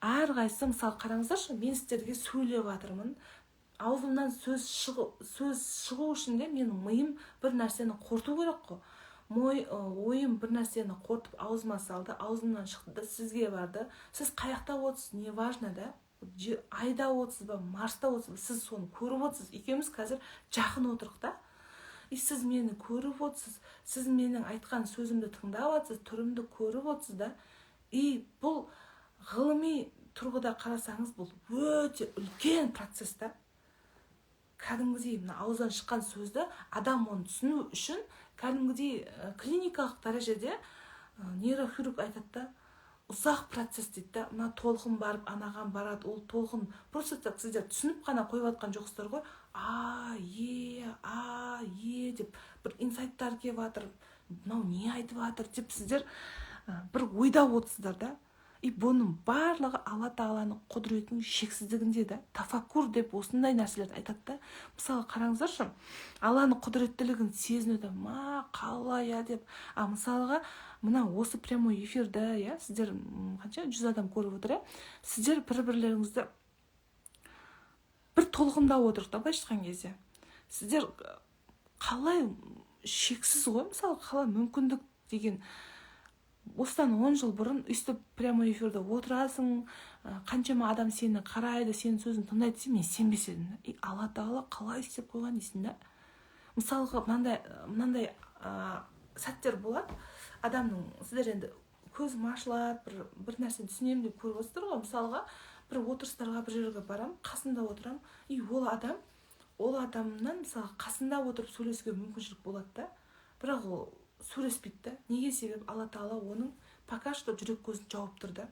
әрқайсысы, мысалы қараңыздаршы, мен сіздерге сөйлеп жатырмын, аузымнан сөз шығу үшін де менің миым бір нәрсені қорыту керек қой. Ойым бір нәрсені қорытып аузыма салды, аузымнан шықты да сізге барды. Сіз қаяқта отырсыз, не важно да, айда отырсыз ба, Марста отырсыз ба, сіз соны көріп отырсыз. Екеуміз қазір жақын отырық та. Сіз мені көріп отырсыз, сіз менің айтқан сөзімді тыңдап отырсыз, түрімді көріп отырсыз да. Бұл ғылыми тұрғыда қарасаңыз, бұл өте үлкен процесс та. Кәдімгідей мына ауыздан шыққан сөзді адам оны түсіну үшін кәдімгідей клиникалық дәрежеде нейрохирург айтады да, ұзақ процесс дейді да. Мына толқын барып анаған барады, ол толқын просто сіздер түсініп қана қойып жатқан жоқсыздар ғой. Деп бір инсайттар келіп жатыр, мынау не айтып жатыр деп сіздер бір ойда отырсыздар да. Бұның барлығы Алла Тағаланың құдіретінің шексіздігінде да. Тафаккур деп осындай нәрселерді айтады да. Мысалы қараңыздаршы, Алланың құдіреттілігін сезінуді, қалай деп. Мысалға, мына осы прямой эфирді, сіздер қанша 100 адам көріп отыр, сіздер бір-бірлеріңізді бір толқында отырық та, былайша айтқан кезде. Сіздер қалай шексіз ғой, мысалы, қалай мүмкіндік деген. Осыдан 10 жыл бұрын өйстіп прямой эфирде отырасың, қаншама адам сені қарайды, сенің сөзін тыңдайды десе, мен сенбес едім. Алла Тағала қалай істеп қойған дейсің да. Мысалға, мынандай сәттер болады, адамның, сіздер енді көзім ашылады, бір нәрсені түсінемін деп көріп отырсыздар ғой. Мысалға, бір отырыстарға, бір жерге барам, қасында отырам, ол адамнан мысалы қасында отырып сөйлесуге мүмкіншілік болады да. Бірақ ол сөйлеспейді да. Неге? Себеп Алла Тағала оның пока что жүрек көзін жауып тұр да.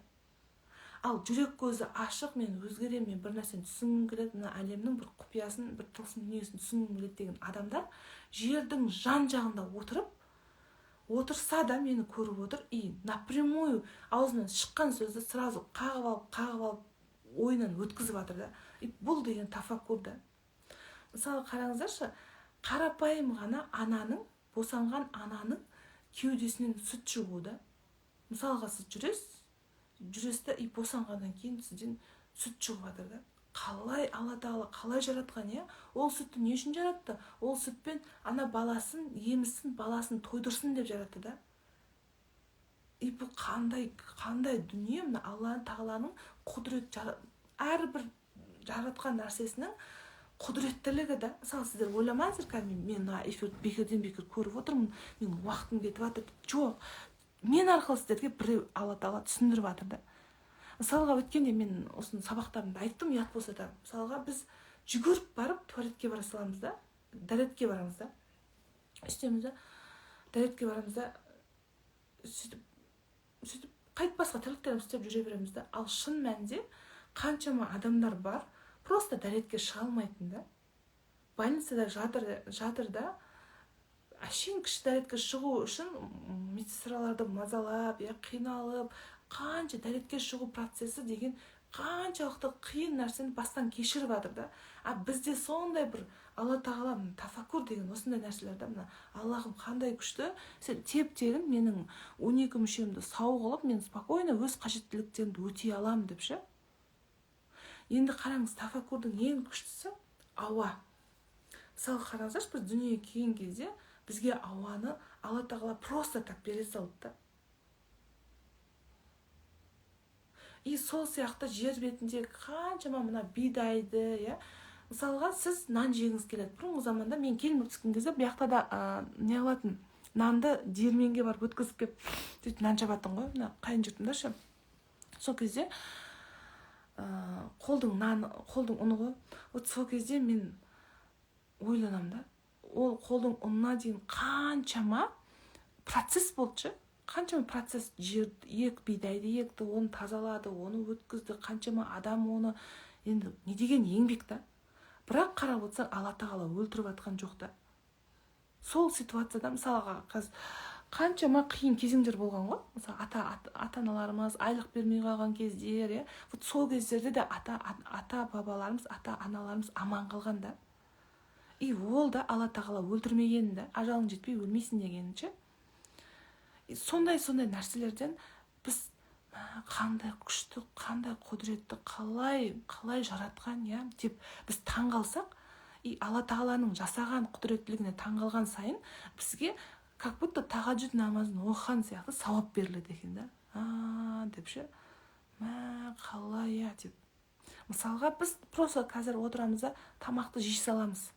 Ал жүрек көзі ашық, мен өзгеремін, мен бір нәрсені түсінгім келеді, мына әлемнің бір құпиясын, бір тылсым дүниесін түсінгім келеді деген адамдар жердің жан-жағында отырса да мені көріп отыр, напрямую аузынан шыққан сөзді сразу қағып алып ойынан өткізіп жатыр да. Бұл деген тафаккур да. Мысалы қараңыздаршы, қарапайым ғана босанған ананың кеудесінен сүт шығу да. Мысалға, сіз жүресіз да, босанғаннан кейін сізден сүт шығып жатыр да. Қалай Алла Тағала қалай жаратқан, Ол сүтті не үшін жаратты? Ол сүтпен ана баласын емізсін, баласын тойдырсын деп жаратты да. Бұл қандай дүние, мына Алла Тағаланың құдірет, әрбір жаратқан нәрсесінің құдіреттілігі да. Мысалы, сіздер ойламаңыздар, кәдімгі мен эфирді бекерден-бекер көріп отырмын, мен уақытым кетіп жатыр. Жоқ, мен арқылы сіздерге біреу Алла Тағала түсіндіріп жатыр да. Мысалға, өткенде мен осының сабақтарымда айттым, ұят болса да. Мысалға, біз жүгіріп барып туалетке бара саламыз да, дәретке барамыз да, үстеміз да, дәретке барамыз да, сөйтіп қайтпасқа тірліктеріміз істеп жүре береміз да. Ал шын мәнінде қаншама адамдар бар, просто дәретке шыға алмайтын да. Больницада жатыр да, әшейін кіші дәретке шығу үшін медсестраларды мазалап, қиналып, қанша дәретке шығу процесі деген қаншалықты қиын нәрсені бастан кешіріп жатыр да. Бізде сондай бір Алла Тағала тафаккур деген осындай нәрселерді, мына Аллахым қандай күшті, сен теп-тегін менің 12 мүшемді сау қылып, мен спокойно өз қажеттіліктерімді өтей аламын деп ше. Енді қараңыз, тафаккурдың ең күштісі ауа. Мысалы қараңыздаршы, біз дүниеге келген кезде бізге ауаны Алла Тағала просто так бере салды да. Сол сияқты жер бетіндегі қаншама мына бидайды, мысалға, сіз нан жегіңіз келеді. Бұрынғы заманда мен келмей түскен кезде бұяқта да не алатын, нанды диірменге барып өткізіп кеп, сөйтіп нан жабатын ғой, мына қайын жұртымда ше. Сол кезде қолдың ұны ғой. Сол кезде мен ойланам да, ол қолдың ұнына дейін қаншама процесс болды ше. Қаншама процесс, бидайды екті, оны тазалады, оны өткізді, қаншама адам оны, енді не деген еңбек та. Бірақ қарап отырсаң, Алла Тағала өлтіріп жатқан жоқ та. Сол ситуацияда мысалға қаншама қиын кезеңдер болған ғой. Мысалы, ата-аналарымыз айлық бермей қалған кездер, сол кездерде де ата-бабаларымыз, ата-аналарымыз аман қалған да. Ол да Алла Тағала өлтірмеген да, ажалың жетпей өлмейсің дегенінше. Сондай нәрселерден біз қандай күшті, қандай құдіретті, қалай жаратқан, иә деп біз таң қалсақ, алла тағаланың жасаған құдіреттілігіне таң қалған сайын бізге как будто тағаджуд намазын оқыған сияқты сауап беріледі екен да. Деп ше, қалай, иә деп. Мысалға біз просто қазір отырамыз да тамақты жей саламыз.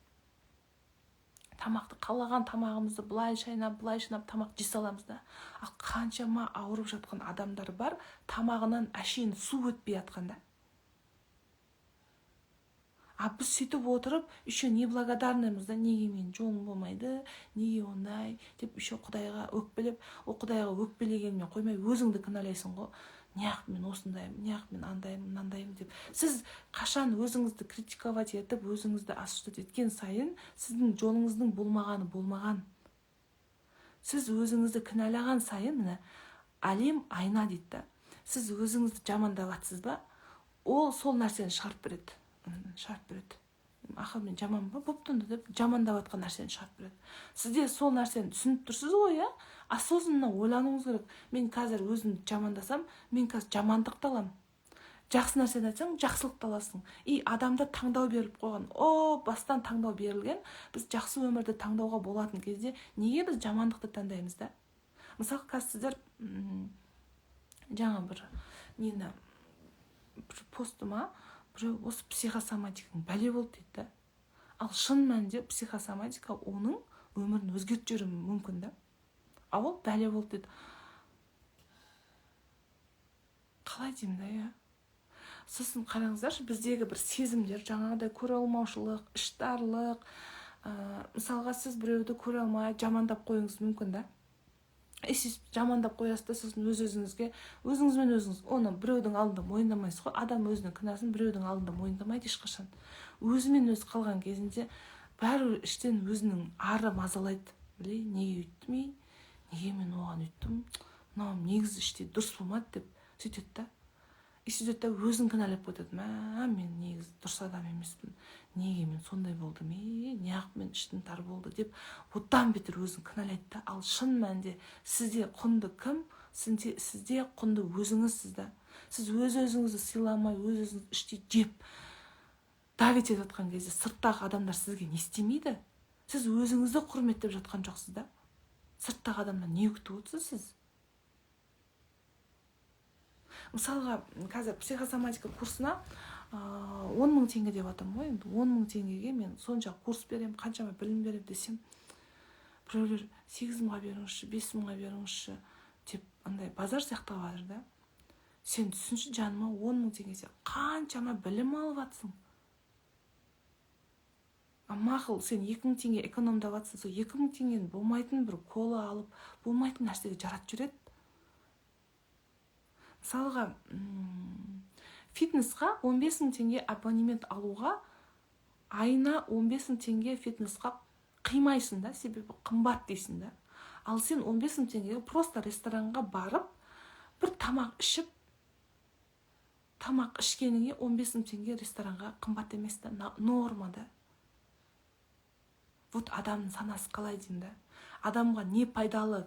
Тамақты қалаған тамағымызды былай шайнап тамақ жей саламыз да. Ал қаншама ауырып жатқан адамдар бар, тамағынан әшейін су өтпей жатқанда. Біз сөйтіп отырып, еще неблагодарныймыз да, неге мен жолым болмайды, неге ондай деп еще Құдайға өкпелеп, Құдайға өкпелегенмен қоймай өзіңді кінәлайсың ғой. Неғып мен осындаймын, неғып мен андаймын, мынандаймын деп. Сіз қашан өзіңізді критиковать етіп, өзіңізді осуждать еткен сайын, сіздің жолыңыздың болмаған. Сіз өзіңізді кінәлаған сайын, міне, әлем айна дейді. Сіз өзіңізді жамандап жатсыз ба, ол сол нәрсені шығарып береді. Мен жаман ба, боптынды деп жамандап жатқан нәрсені шығарып береді. Сізде сол нәрсені түсініп тұрсыз ғой, иә? Осознанно ойлануыңыз керек. Мен қазір өзімді жамандасам, мен қазір жамандықты аламын. Жақсы нәрсені айтсаң, жақсылықты аласың. Адамда таңдау беріліп қойған. Бастан таңдау берілген. Біз жақсы өмірді таңдауға болатын кезде неге біз жамандықты таңдаймыз да? Мысалы, қазір сіздер жаңа бір постыма осы психосоматиканың бәле болды дейді. Ал шын мәнінде психосоматика оның өмірін өзгертіп жіберуі мүмкін да. Ал ол бәле болды дейді. Қалай деймін да, иә? Сосын қараңыздаршы, біздегі бір сезімдер, жаңағыдай көре алмаушылық, іштарлық, мысалға сіз біреуді көре алмай жамандап қойыңыз мүмкін да. Сіз жамандап қоясыз да, сосын өзіңізмен өзіңіз оны біреудің алдында мойындамайсыз ғой. Адам өзінің кінәсін біреудің алдында мойындамайды ешқашан. Өзімен өзі қалған кезінде бәрі іштен өзінің ары мазалайды. Неге үйттім, неге мен оған үйттім, мынау негізі іште дұрыс болмады деп сөйтеді да. Сөйтеді да өзін кінәлап кетеді. Мен негізі дұрыс адам емеспін. Неге мен сондай болдым, неғып мен іштім тар болды деп одан бетер өзін кінәлайды да. Ал шын мәнінде сізде құнды кім? Сізде құнды өзіңізсіз да. Сіз өз-өзіңізді сыйламай, өз-өзіңізді іште жеп давить етіп жатқан кезде сырттағы адамдар сізге не істемейді? Сіз өзіңізді құрметтеп жатқан жоқсыз да. Сырттағы адамдар не күтіп отырсыз сіз? Мысалға, қазір психосоматика курсына 10 000 теңге деп атам ғой. 10 000 теңгеге мен сонша курс берем, қаншама білім берем десем, біреулер 8 000-ға беріңізші, 5 000-ға беріңізші деп андай базар сияқты қалып жатыр да. Сен түсінші жаныма, 10 000 теңге қаншама білім алып жатсың. Мақұл, сен 2 000 теңге экономдап жатсың, сол 2 000 теңгені болмайтын бір кола алып, болмайтын нәрсеге жаратып жүреді. Мысалға, фитнесқа 15 000 теңге абонемент алуға, айына 15 000 теңге фитнесқа қимайсың да, себебі қымбат дейсің да. Ал сен 15 000 теңгеге просто ресторанға барып, бір тамақ ішіп, тамақ ішкеніңе 15 000 теңге ресторанға қымбат емес та, нормада. Вот адамның санасы қалай деймін да. Адамға не пайдалы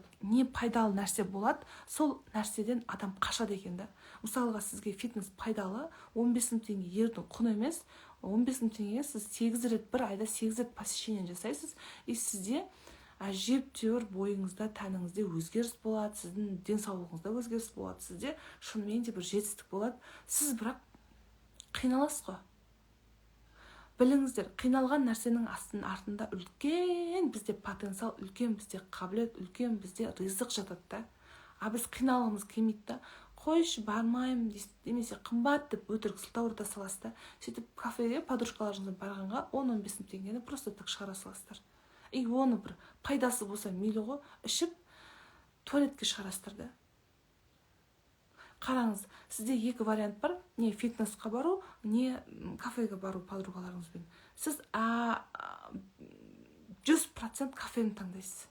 нәрсе болады, сол нәрседен адам қашады екен да. Мысалға, сізге фитнес пайдалы, 15 000 теңге ердің құны емес, 15 000 теңге сіз 8 рет, бір айда 8 рет посещение жасайсыз, сізде әжептәуір бойыңызда, тәніңізде өзгеріс болады, сіздің денсаулығыңызда өзгеріс болады, сізде шынымен де бір жетістік болады. Сіз бірақ қиналасыз ғой. Біліңіздер, қиналған нәрсенің артында үлкен бізде потенциал, үлкен бізде қабілет, үлкен бізде ризық жатады да. Біз қиналғымыз келмейді да. Қойшы, бармайым демесе қымбат деп өтірік сылтау ұрта саласыз да. Сөйтіп кафеге подружкаларыңызбен барғанға 10-15 000 теңгені просто так шығара саласыздар. Оны бір пайдасы болса мейлі ғой, ішіп туалетке шығарасыздар да. Қараңыз, сізде екі вариант бар, не фитнесқа бару, не кафеге бару подругаларыңызбен. Сіз 100% кафені таңдайсыз.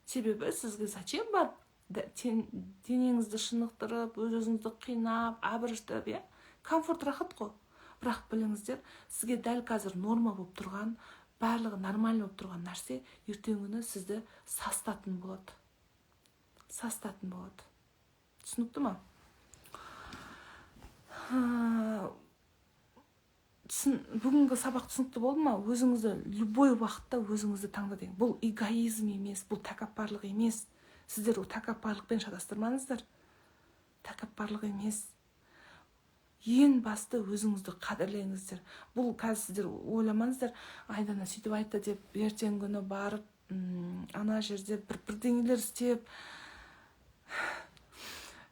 Себебі сізге зачем бар? Денеңізді шынықтырып, өз-өзіңізді қинап, абыржытып, комфорт рахат қой. Бірақ біліңіздер, сізге дәл қазір норма болып тұрған, барлығы нормально болып тұрған нәрсе ертеңгі күні сізді састатын болады. Түсінікті ма? бүгінгі сабақ түсінікті болды ма? Өзіңізді любой уақытта өзіңізді таңдадың. Бұл эгоизм емес, бұл тәкаппарлық емес. Сіздер ол тәкаппарлықпен шатастырмаңыздар. Тәкаппарлық емес. Ең басты өзіңізді қадірлеңіздер. Бұл қазір сіздер ойламаңыздар, Айдана сөйтіп айтты деп, ертең күні барып, ана жерде бірдеңелер істеп,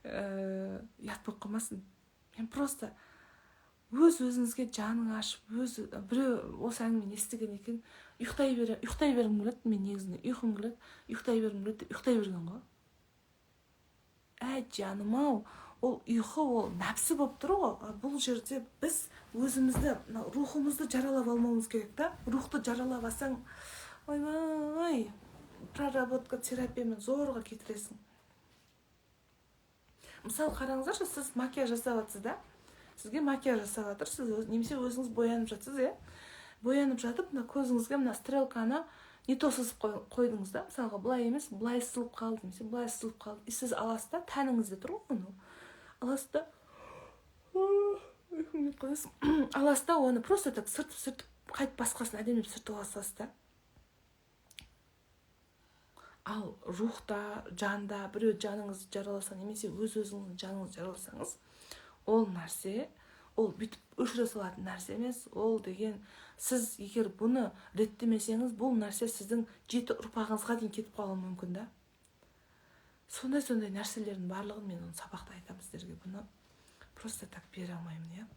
ұят болып қалмасын. Мен просто өзіңізге жаның ашып, біреу осы әңгімені естіген екен, ұйықтай бергім келеді, мен негізінде ұйқым келеді, ұйықтай берген ғой. Жаным ау, ол ұйқы, ол нәпсі болып тұр ғой. Бұл жерде біз өзімізді, рухымызды жаралап алмауымыз керек та. Рухты жаралап алсаң, ойбай, проработка терапиямен зорға кетіресің. Мысалы қараңыздаршы, сіз макияж жасап жатсыз да? Сізге макияж жасап жатырсыз, немесе өзіңіз боянып жатсыз, боянып жатып, көзіңізге мына стрелканы не то сызып қойдыңыз да, мысалға былай емес, былай сызылып қалды, немесе былай сызылып қалды. И сіз аласыз да, тәніңізде тұр ғой, аласыз да, аласыз да, оны просто так сыртып, қайтып басқасын әдемі сыртып аласыз да. Ал рухта, жанда, біреу жаныңызды жараласа, немесе өзіңіздің жаныңызды жараласаңыз, ол нәрсе, ол бүйтіп өшіре салатын нәрсе емес. Ол деген, сіз егер бұны реттемесеңіз, бұл нәрсе сіздің 7 ұрпағыңызға дейін кетіп қалуы мүмкін да. Сондай нәрселердің барлығын мен оны сабақта айтамын сіздерге. Бұны просто так бере алмаймын,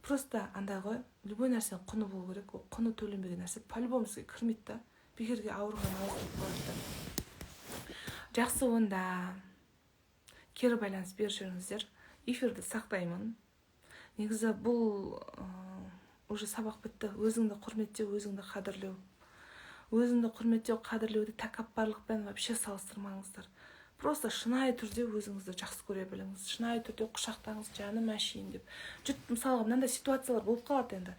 Просто андай ғой, любой нәрсенің құны болу керек. Ол құны төленбеген нәрсе по-любому сізге кірмейді да. Бекерге ауырған ауырып болады. Жақсы, онда кері байланыс беріп жүріңіздер. Эфирді сақтаймын. Негізі бұл уже сабақ бітті. Өзіңді құрметтеу, өзіңді қадірлеу. Өзіңді құрметтеу, қадірлеуді тәкаппарлықпен вообще салыстырмаңыздар. Просто шынайы түрде өзіңізді жақсы көре біліңіз. Шынайы түрде құшақтаңыз, жаным әшейін деп. Мысалға мынандай ситуациялар болып қалады енді.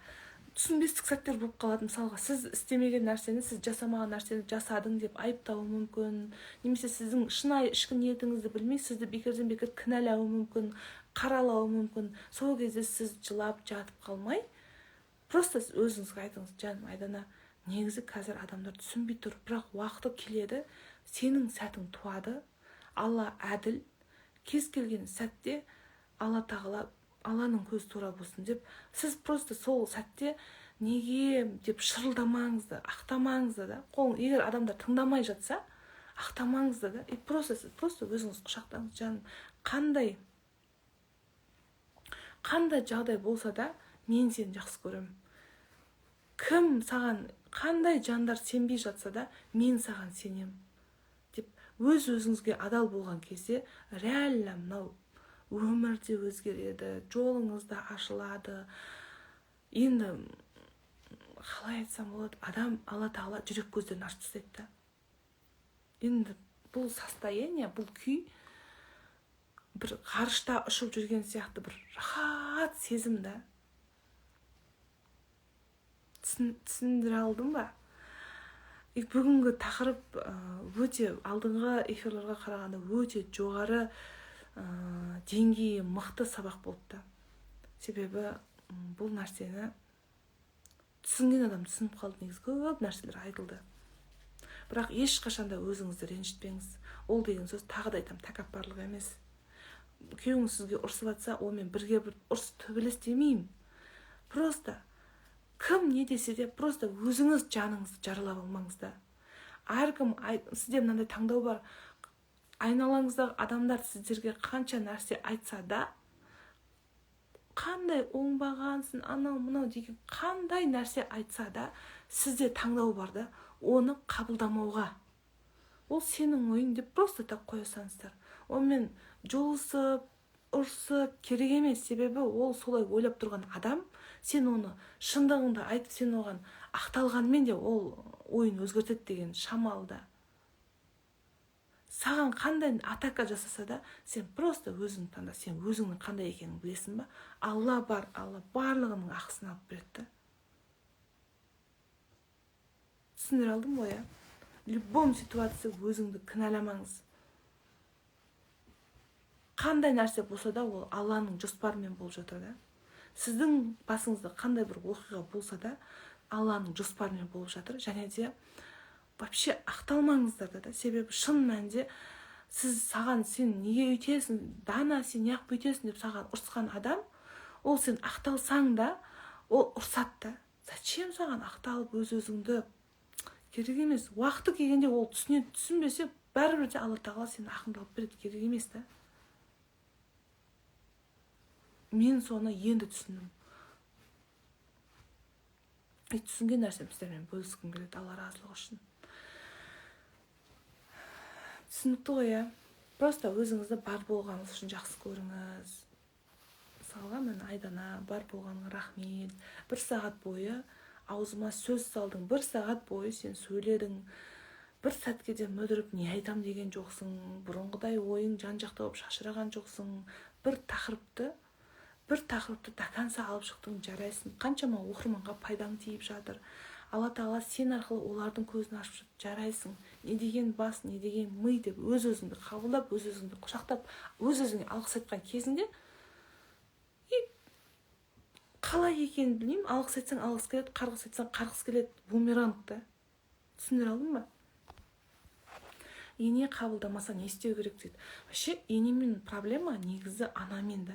Түсінбестік сәттер болып қалады. Мысалға сіз істемеген нәрсені, сіз жасамаған нәрсені жасадың деп айыптауы мүмкін. Немесе сіздің шынайы ішкі ниетіңізді білмей, сізді бекерден бекер кінәлауы мүмкін, қаралауы мүмкін. Сол кезде сіз жылап жатып қалмай, просто өзіңізге айтыңыз, жаным Айдана, негізі қазір адамдар түсінбей тұр, бірақ уақыты келеді, сенің сәтің туады. Алла әділ, кез келген сәтте Алла тағала, Алланың көзі тура болсын деп, сіз просто сол сәтте неге деп шырылдамаңызды, ақтамаңызды да. Егер адамдар тыңдамай жатса, ақтамаңызды да. Просто өзіңіз құшақтаңыз, жаным, қандай жағдай болса да, мен сені жақсы көремін. Кім саған, қандай жандар сенбей жатса да, мен саған сенем деп өзіңізге адал болған кезде, реально мынау өмірде өзгереді, жолыңызда ашылады. Енді қалай айтсам болады, адам Алла тағала жүрек көздерін ашып тастайды да. Енді бұл состояние, бұл күй бір ғарышта ұшып жүрген сияқты бір рахат сезім да. Түсіндіре алдым ба? Бүгінгі тақырып өте алдыңғы эфирлерге қарағанда өте жоғары деңгейі мықты сабақ болды. Себебі бұл нәрсені түсінген адам түсініп қалды. Негізі көп нәрселер айтылды. Бірақ ешқашанда өзіңізді ренжітпеңіз. Ол деген сөз, тағы да айтамын, тәкаппарлық емес. Күйеуіңіз сізге ұрсып жатса, онымен бірге бір ұрыс төбелес демеймін. Просто кім не десе де, просто өзіңіз жаныңызды жаралап алмаңыз да. Әркім, сізде мынандай таңдау бар. Айналаңыздағы адамдар сіздерге қанша нәрсе айтса да, қандай оңбағансың, анау мынау деген қандай нәрсе айтса да, сізде таңдау бар да, оны қабылдамауға. Ол сенің ойың деп просто так қоя салыңыздар. Онымен жолысып, ұрсып керек емес. Себебі ол солай ойлап тұрған адам, сен оны шындығыңды айтып, сен оған ақталғанмен де ол ойын өзгертеді деген шамалда. Саған қандай атака жасаса да, сен просто өзің таңда, сен өзіңнің қандай екенін білесің ба? Алла бар, Алла барлығының ақысын алып береді. Түсіндіре алдым ғой, любом ситуация өзіңді кінәламаңыз. қандай нәрсе болса да ол Алланың жоспарымен болып жатыр да. Сіздің басыңызда қандай бір оқиға болса да Алланың жоспарымен болып жатыр. Және де вообще ақталмаңыздар да. Себебі шын мәнінде саған сен неге үйтесің, Дана, сен неғып бүйтесің деп саған ұрысқан адам, ол сен ақталсаң да ол ұрсады да. Зачем саған ақталып өз-өзіңді? Керек емес. Уақыты келгенде ол түсінбесе, бәрібір де Алла тағала сені ақыңды алып береді. Керек емес та. Мен соны енді түсіндім. Түсінген нәрсем сіздермен бөліскім келеді, Алла разылығы үшін. Түсінікті ғой, иә? Просто өзіңізді бар болғаныңыз үшін жақсы көріңіз. Мысалға, мен Айдана, бар болғаныңа рахмет. 1 сағат бойы аузыма сөз салдың, 1 сағат бойы сен сөйледің. Бір сәтке де мүдіріп не айтам деген жоқсың, бұрынғыдай ойың жан-жақта болып шашыраған жоқсың. Бір тақырыпты даканса алып шықтың, жарайсың. Қаншама оқырманға пайдаң тиіп жатыр. Алла тағала сен арқылы олардың көзін ашып жатыр, жарайсың. Не деген бас, не деген ми деп өз-өзіңді қабылдап, өз-өзіңді құшақтап, өз-өзіңе алғыс айтқан кезінде қалай екенін білмеймін. Алғыс айтсаң алғыс келеді, қарғыс айтсаң қарғыс келеді. Бумеранг да. Түсіндіре алдым ба? Ене қабылдамаса не істеу керек дейді. Вообще енемен проблема негізі анамен да.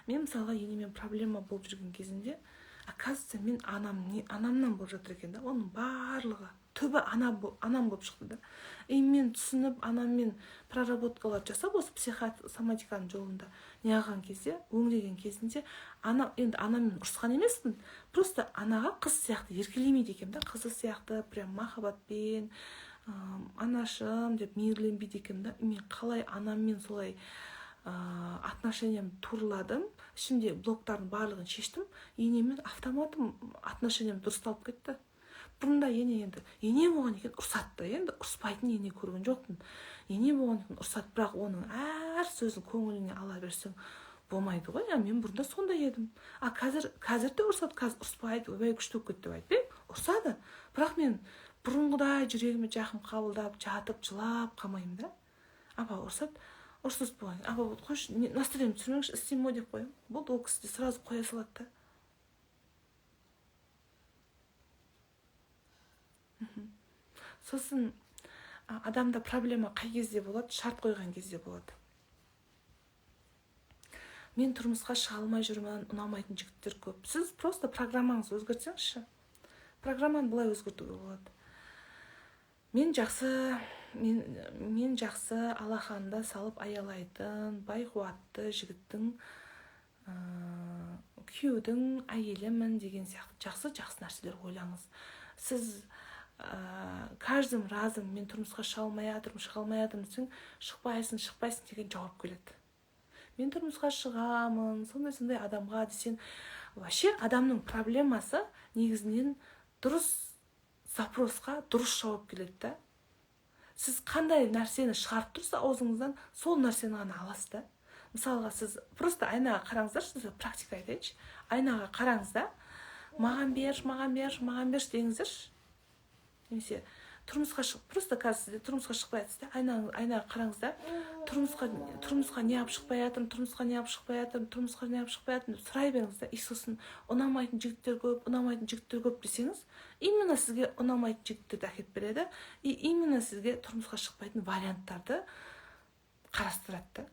Мен мысалға енемен проблема болып жүрген кезінде, оказывается, мен анамнан болып жатыр екен да. Оның барлығы түбі анам болып шықты да. Мен түсініп, анаммен проработкалар жасап, осы психосоматиканың жолында неғаған кезде, өңдеген кезінде, енді анаммен ұрысқан емеспін. Просто анаға қыз сияқты еркелемейді екен да. Қызы сияқты прям махаббатпен, анашым деп мейірленбейді екен да. Мен қалай анаммен солай отношениям турладым. Ішімде блоктардың барлығын шештім. Енемен автоматом отношениям дұрысталып кетті. Бұрында ене болған екен ұрсатты. Енді ұрыспайтын ене көрген жоқпын. Ене болған екен ұрсат, бірақ оның әр сөзін көңіліңе ала берсең болмайды ғой. Мен бұрында сондай едім. Қазір де ұрсады, қазір ұрыспайды, ойбай күшті болып кетті деп айтпаймын. Ұрсады. Бірақ мен бұрынғыдай жүрегіме жақын қабылдап, жатып, жылап қалмаймын да. Апа ұрсады. Ұрсыз болған. Апа қойшы, настроение түсірмеңші, істеймін деп қоямын. Болды, ол кісі де сразу қоя салады да. Сосын адамда проблема қай кезде болады? Шарт қойған кезде болады. Мен тұрмысқа шыға алмай жүрмін, ұнамайтын жігіттер көп. Сіз просто программаңызды өзгертсеңізші. Программаны былай өзгертуге болады. Мен жақсы алақанында салып аялайтын, бай қуатты жігіттің, күйеудің әйелімін деген сияқты жақсы нәрселер ойлаңыз. Сіз каждым разым мен тұрмысқа шыға алмай жатырмын десең, шықпайсың деген жауап келеді. Мен тұрмысқа шығамын, сондай адамға десең, вообще адамның проблемасы негізінен дұрыс запросқа дұрыс жауап келеді да. Сіз қандай нәрсені шығарып тұрса аузыңыздан, сол нәрсені ғана аласыз да. Мысалға сіз просто айнаға қараңыздаршы, сіз практика айтайыншы. Айнаға қараңыз да, маған берші деңіздерші. Немесе тұрмысқа шығып, просто қазір сізде тұрмысқа шықпай жатсыз да, айнаға қараңыз да, тұрмысқа не алып шықпай жатырмын деп сұрай беріңіз да. Сосын ұнамайтын жігіттер көп десеңіз, именно сізге ұнамайтын жігіттерді әкеліп береді, и именно сізге тұрмысқа шықпайтын варианттарды қарастырады.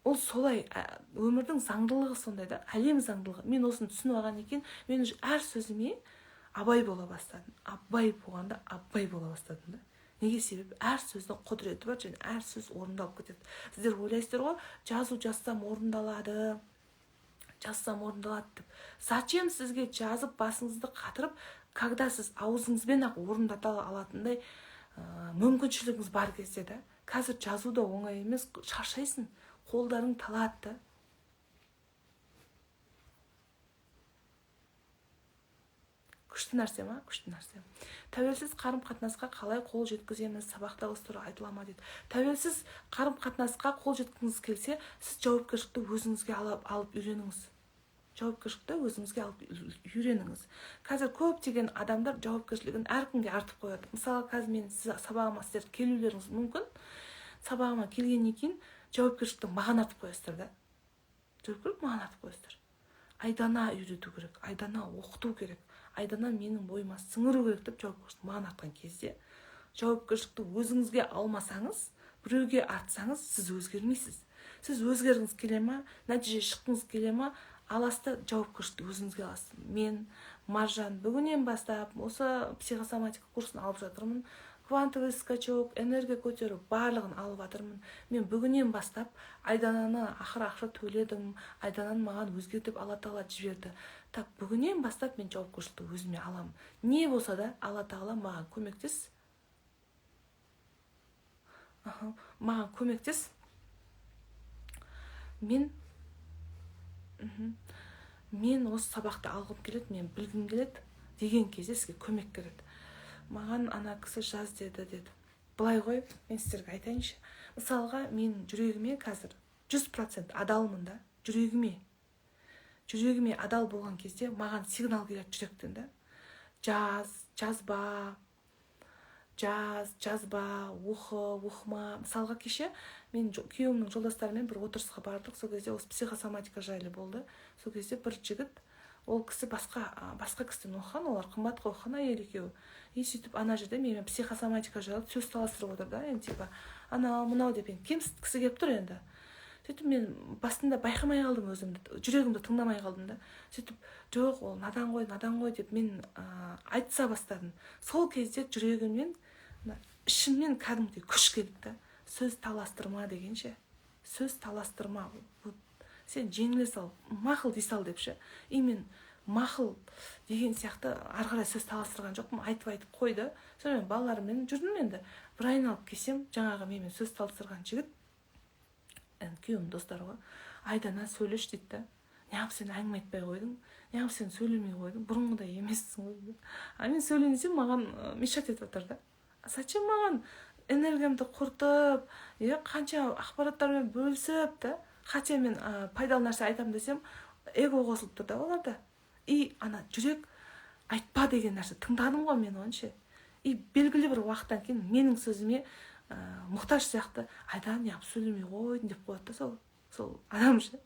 Ол солай, өмірдің заңдылығы сондай да, әлем заңдылығы. Мен осыны түсініп алған екен, мен әр сөзіме абай бола бастадым. Абай болғанда абай бола бастадым да. Неге себеп? Әр сөздің құдіреті бар, және әр сөз орындалып кетеді. Сіздер ойлайсыздар ғой, жазсам орындалады деп. Зачем сізге жазып басыңызды қатырып, когда сіз аузыңызбен ақ орындата алатындай мүмкіншілігіңіз бар кезде да. Қазір жазу да оңай емес, шаршайсың, қолдарың талады да. Күшті нәрсе ма? Күшті нәрсе. Тәуелсіз қарым-қатынасқа қалай қол жеткіземіз? Сабақтағы туралы айтылама дейді. Тәуелсіз қарым-қатынасқа қол жеткізгіңіз келсе, сіз жауапкершілікті өзіңізге алып үйреніңіз. Қазір көптеген адамдар жауапкершілігін әркімге артып қояды. Мысалы, қазір мен сабағыма сіздер келулеріңіз мүмкін. Сабағыма келгеннен кейін жауапкершілікті маған артып қоясыздар да. Жауапкершілік маған артып қоясыздар. Айдана үйрету керек, айдана оқыту керек, айдана менің бойыма сіңіру керек деп жауапкершілікті маған артқан кезде, жауапкершілікті өзіңізге алмасаңыз, біреуге артсаңыз, сіз өзгермейсіз. Сіз өзгергіңіз келе ма, нәтиже шыққыңыз келе ма, аласыз да жауапкершілікті өзіңізге аласыз. Мен Маржан бүгіннен бастап осы психосоматика курсын алып жатырмын. Квантовый скачок, энергия көтеру барлығын алып жатырмын. Мен бүгіннен бастап Айдананы ақша төледім. Айдананы маған өзгертіп Алла Тағала жіберді. Так, бүгіннен бастап мен жауапкершілікті өзіме аламын. Не болса да Алла Тағала маған көмектес. Маған көмектес. Мен осы сабақты алғым келеді, мен білгім келеді деген кезде сізге көмек кереді. Маған ана кісі жаз деді. Былай ғой, мен сіздерге айтайыншы. Мысалға, мен жүрегіме қазір 100% адалмын да. Жүрегіме адал болған кезде маған сигнал келеді жүректен да. Жазба, оқыма. Мысалға кеше мен күйеуімнің жолдастарымен бір отырысқа бардық. Сол кезде осы психосоматика жайлы болды. Сол кезде бір жігіт, ол кісі басқа кісіден оқыған, олар қымбатқа оқыған әйел екеуі. И сөйтіп ана жерде менімен психосоматика жайлы сөз таластырып отыр да, енді типа анау мынау деп кемсіткісі келіп тұр енді. Сөйтіп мен басында байқамай қалдым өзімді, жүрегімді тыңдамай қалдым да. Сөйтіп жоқ, ол надан ғой деп мен айтса бастадым. Сол кезде жүрегімнен, ішімнен кәдімгідей күш келді да. Сөз таластырма дегенше. Сөз таластырма. Сен жеңіле сал, мақыл дей сал депші. И мен мақыл деген сияқты ары қарай сөз таластырған жоқпын, айтып қойды. Сонымен балаларыммен жүрдім енді. Бір айналып келсем, жаңағы менімен сөз таластырған жігіт, күйеуімнің достары ғой, Айдана сөйлеш дейді да. Неғып сен әңгіме айтпай қойдың? Неғып сен сөйлемей қойдың? Бұрынғыдай емессің ғой. Мен сөйлесем маған мешать етіп отыр да. Зачем маған энергиямды құртып, қанша ақпараттармен бөлісіп да, хотя мен пайдалы нәрсе айтамын десем, эго қосылып тұр да оларда. И ана жүрек айтпа деген нәрсе тыңдадым ғой мен онша. И белгілі бір уақыттан кейін менің сөзіме мұқтаж сияқты, Айдан неғып сөйлемей қойдың деп қояды да сол адам ше.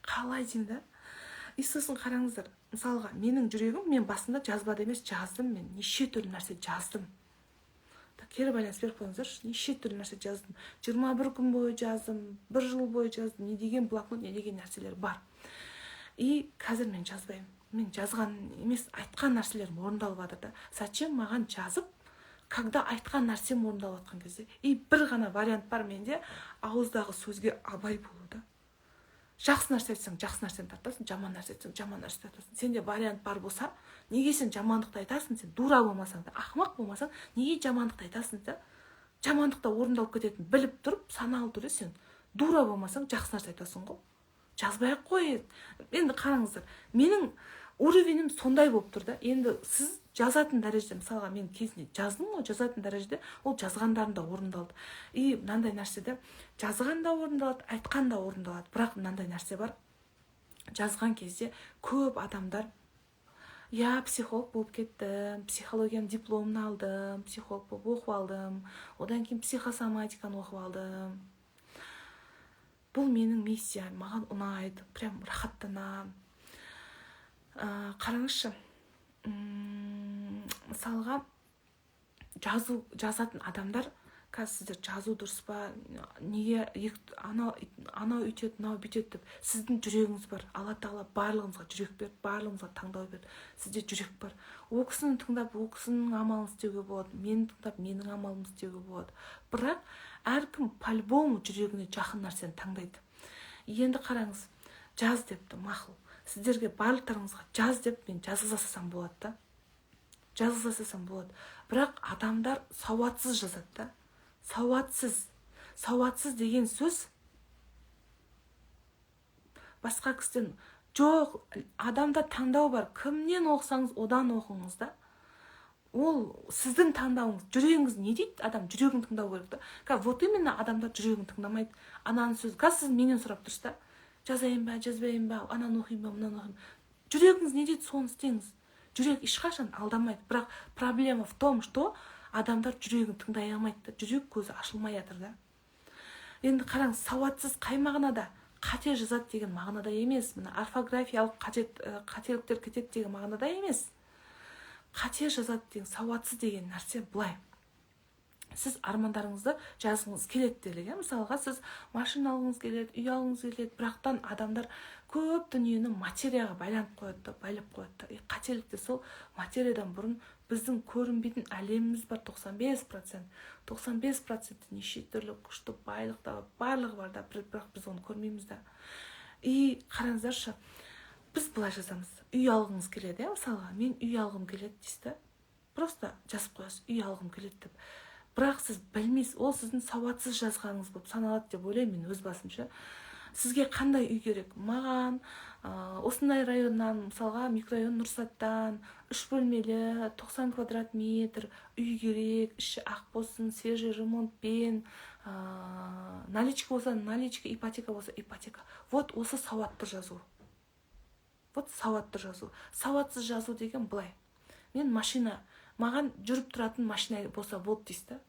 Қалай деймін да. И сосын қараңыздар, мысалға менің жүрегім, мен басында жазбады емес, жаздым мен, неше түрлі нәрсе жаздым. Кері байланыс беріп қойыңыздаршы, неше түрлі нәрсе жаздым. 21 күн бойы жаздым, 1 жыл бойы жаздым, не деген блокнот, не деген нәрселер бар. И қазір мен жазбаймын. Мен жазған емес, айтқан нәрселерім орындалып жатыр да. Зачем маған жазып, когда айтқан нәрсем орындалып жатқан кезде. И бір ғана вариант бар менде, ауыздағы сөзге абай болу да. Жақсы нәрсе айтсаң, жақсы нәрсені тартасың, жаман нәрсе айтсаң, жаман нәрсе тартасың. Сенде вариант бар болса, неге сен жамандықты айтасың? Сен дура болмасаң да, ақымақ болмасаң, неге жамандықты айтасың да? Жамандықта орындалып кететінін біліп тұрып, саналы түрде сен дура болмасаң, жақсы нәрсе айтасың ғой. Жазбай-ақ қой. Енді қараңыздар, менің уровенім сондай болып тұр да. Енді сіз жазатын дәрежеде, мысалға мен кезінде жаздым ғой, жазатын дәрежеде ол жазғандарым да орындалды. И мынандай нәрседе жазған да орындалады, айтқан да орындалады. Бірақ мынандай нәрсе бар. Жазған кезде көп адамдар психолог болып кеттім, психологияның дипломын алдым, психолог болып оқып алдым, одан кейін психосоматиканы оқып алдым. Бұл менің миссиям, маған ұнайды, прям рахаттанамын. Қараңызшы, мысалға жазатын адамдар, қазір сіздер жазу дұрыс па, неге анау үйтеді, мынау бүйтеді деп, сіздің жүрегіңіз бар. Алла Тағала барлығымызға жүрек берді, барлығымызға таңдау берді. Сізде жүрек бар. Ол кісіні тыңдап, ол кісінің амалын істеуге болады, мені тыңдап, менің амалымды істеуге болады. Бірақ әркім по-любому жүрегіне жақын нәрсені таңдайды. Енді қараңыз, жаз депті, мақұл. Сіздерге барлықтарыңызға жаз деп мен жазғызасам болады да. Жазғызасам болады. Бірақ адамдар сауатсыз жазады да. Сауатсыз деген сөз басқа кісіден жоқ, адамда таңдау бар. Кімнен оқысаңыз, одан оқыңыз да. Ол сіздің таңдауыңыз, жүрегіңіз не дейді? Адам жүрегін тыңдау керек та. Вот именно адамдар жүрегін тыңдамайды. Ананың сөзі, сіз менен сұрап тұрсыз да. Жазайын ба, жазбайын ба, ананы оқиын ба, мынаны оқиын ба. Жүрегіңіз не дейді, соны істеңіз. Жүрек ешқашан алдамайды. Бірақ проблема в том, что адамдар жүрегін тыңдай алмайды да. Жүрек көзі ашылмай жатыр да. Енді қараңыз, сауатсыз қай мағынада? Қате жазады деген мағынада емес, мына орфографиялық қателіктер кетеді деген мағынада емес. Қате жазады деген, сауатсыз деген нәрсе былай. Сіз армандарыңызды жазғыңыз келеді делік. Мысалға, сіз машина алғыңыз келеді, үй алғыңыз келеді, бірақтан адамдар көп дүниені материяға байланып қояды, байлап қояды. Қателікте сол материядан бұрын біздің көрінбейтін әлеміміз бар, 95%. 95% неше түрлі күшті байлықта барлығы бар да, бірақ біз оны көрмейміз да. И қараңыздаршы, біз былай жазамыз. Үй алғыңыз келеді, мысалға, мен үй алғым келеді дейсіз. Просто жазып қоясыз, үй алғым келеді деп. Бірақ сіз білмейсіз, ол сіздің сауатсыз жазғаныңыз болып саналады деп ойлаймын мен өз басымша. Сізге қандай үй керек? Маған осындай районнан, мысалға микрорайон Нұрсаттан 3 бөлмелі 90 квадрат метр үй керек, іші ақ болсын, свежий ремонтпен, наличка болса наличка, ипотека болса ипотека. Вот осы сауатты жазу. Вот сауатты жазу. Сауатсыз жазу деген былай. Мен машина, маған жүріп тұратын машина болса болды дейсіз да.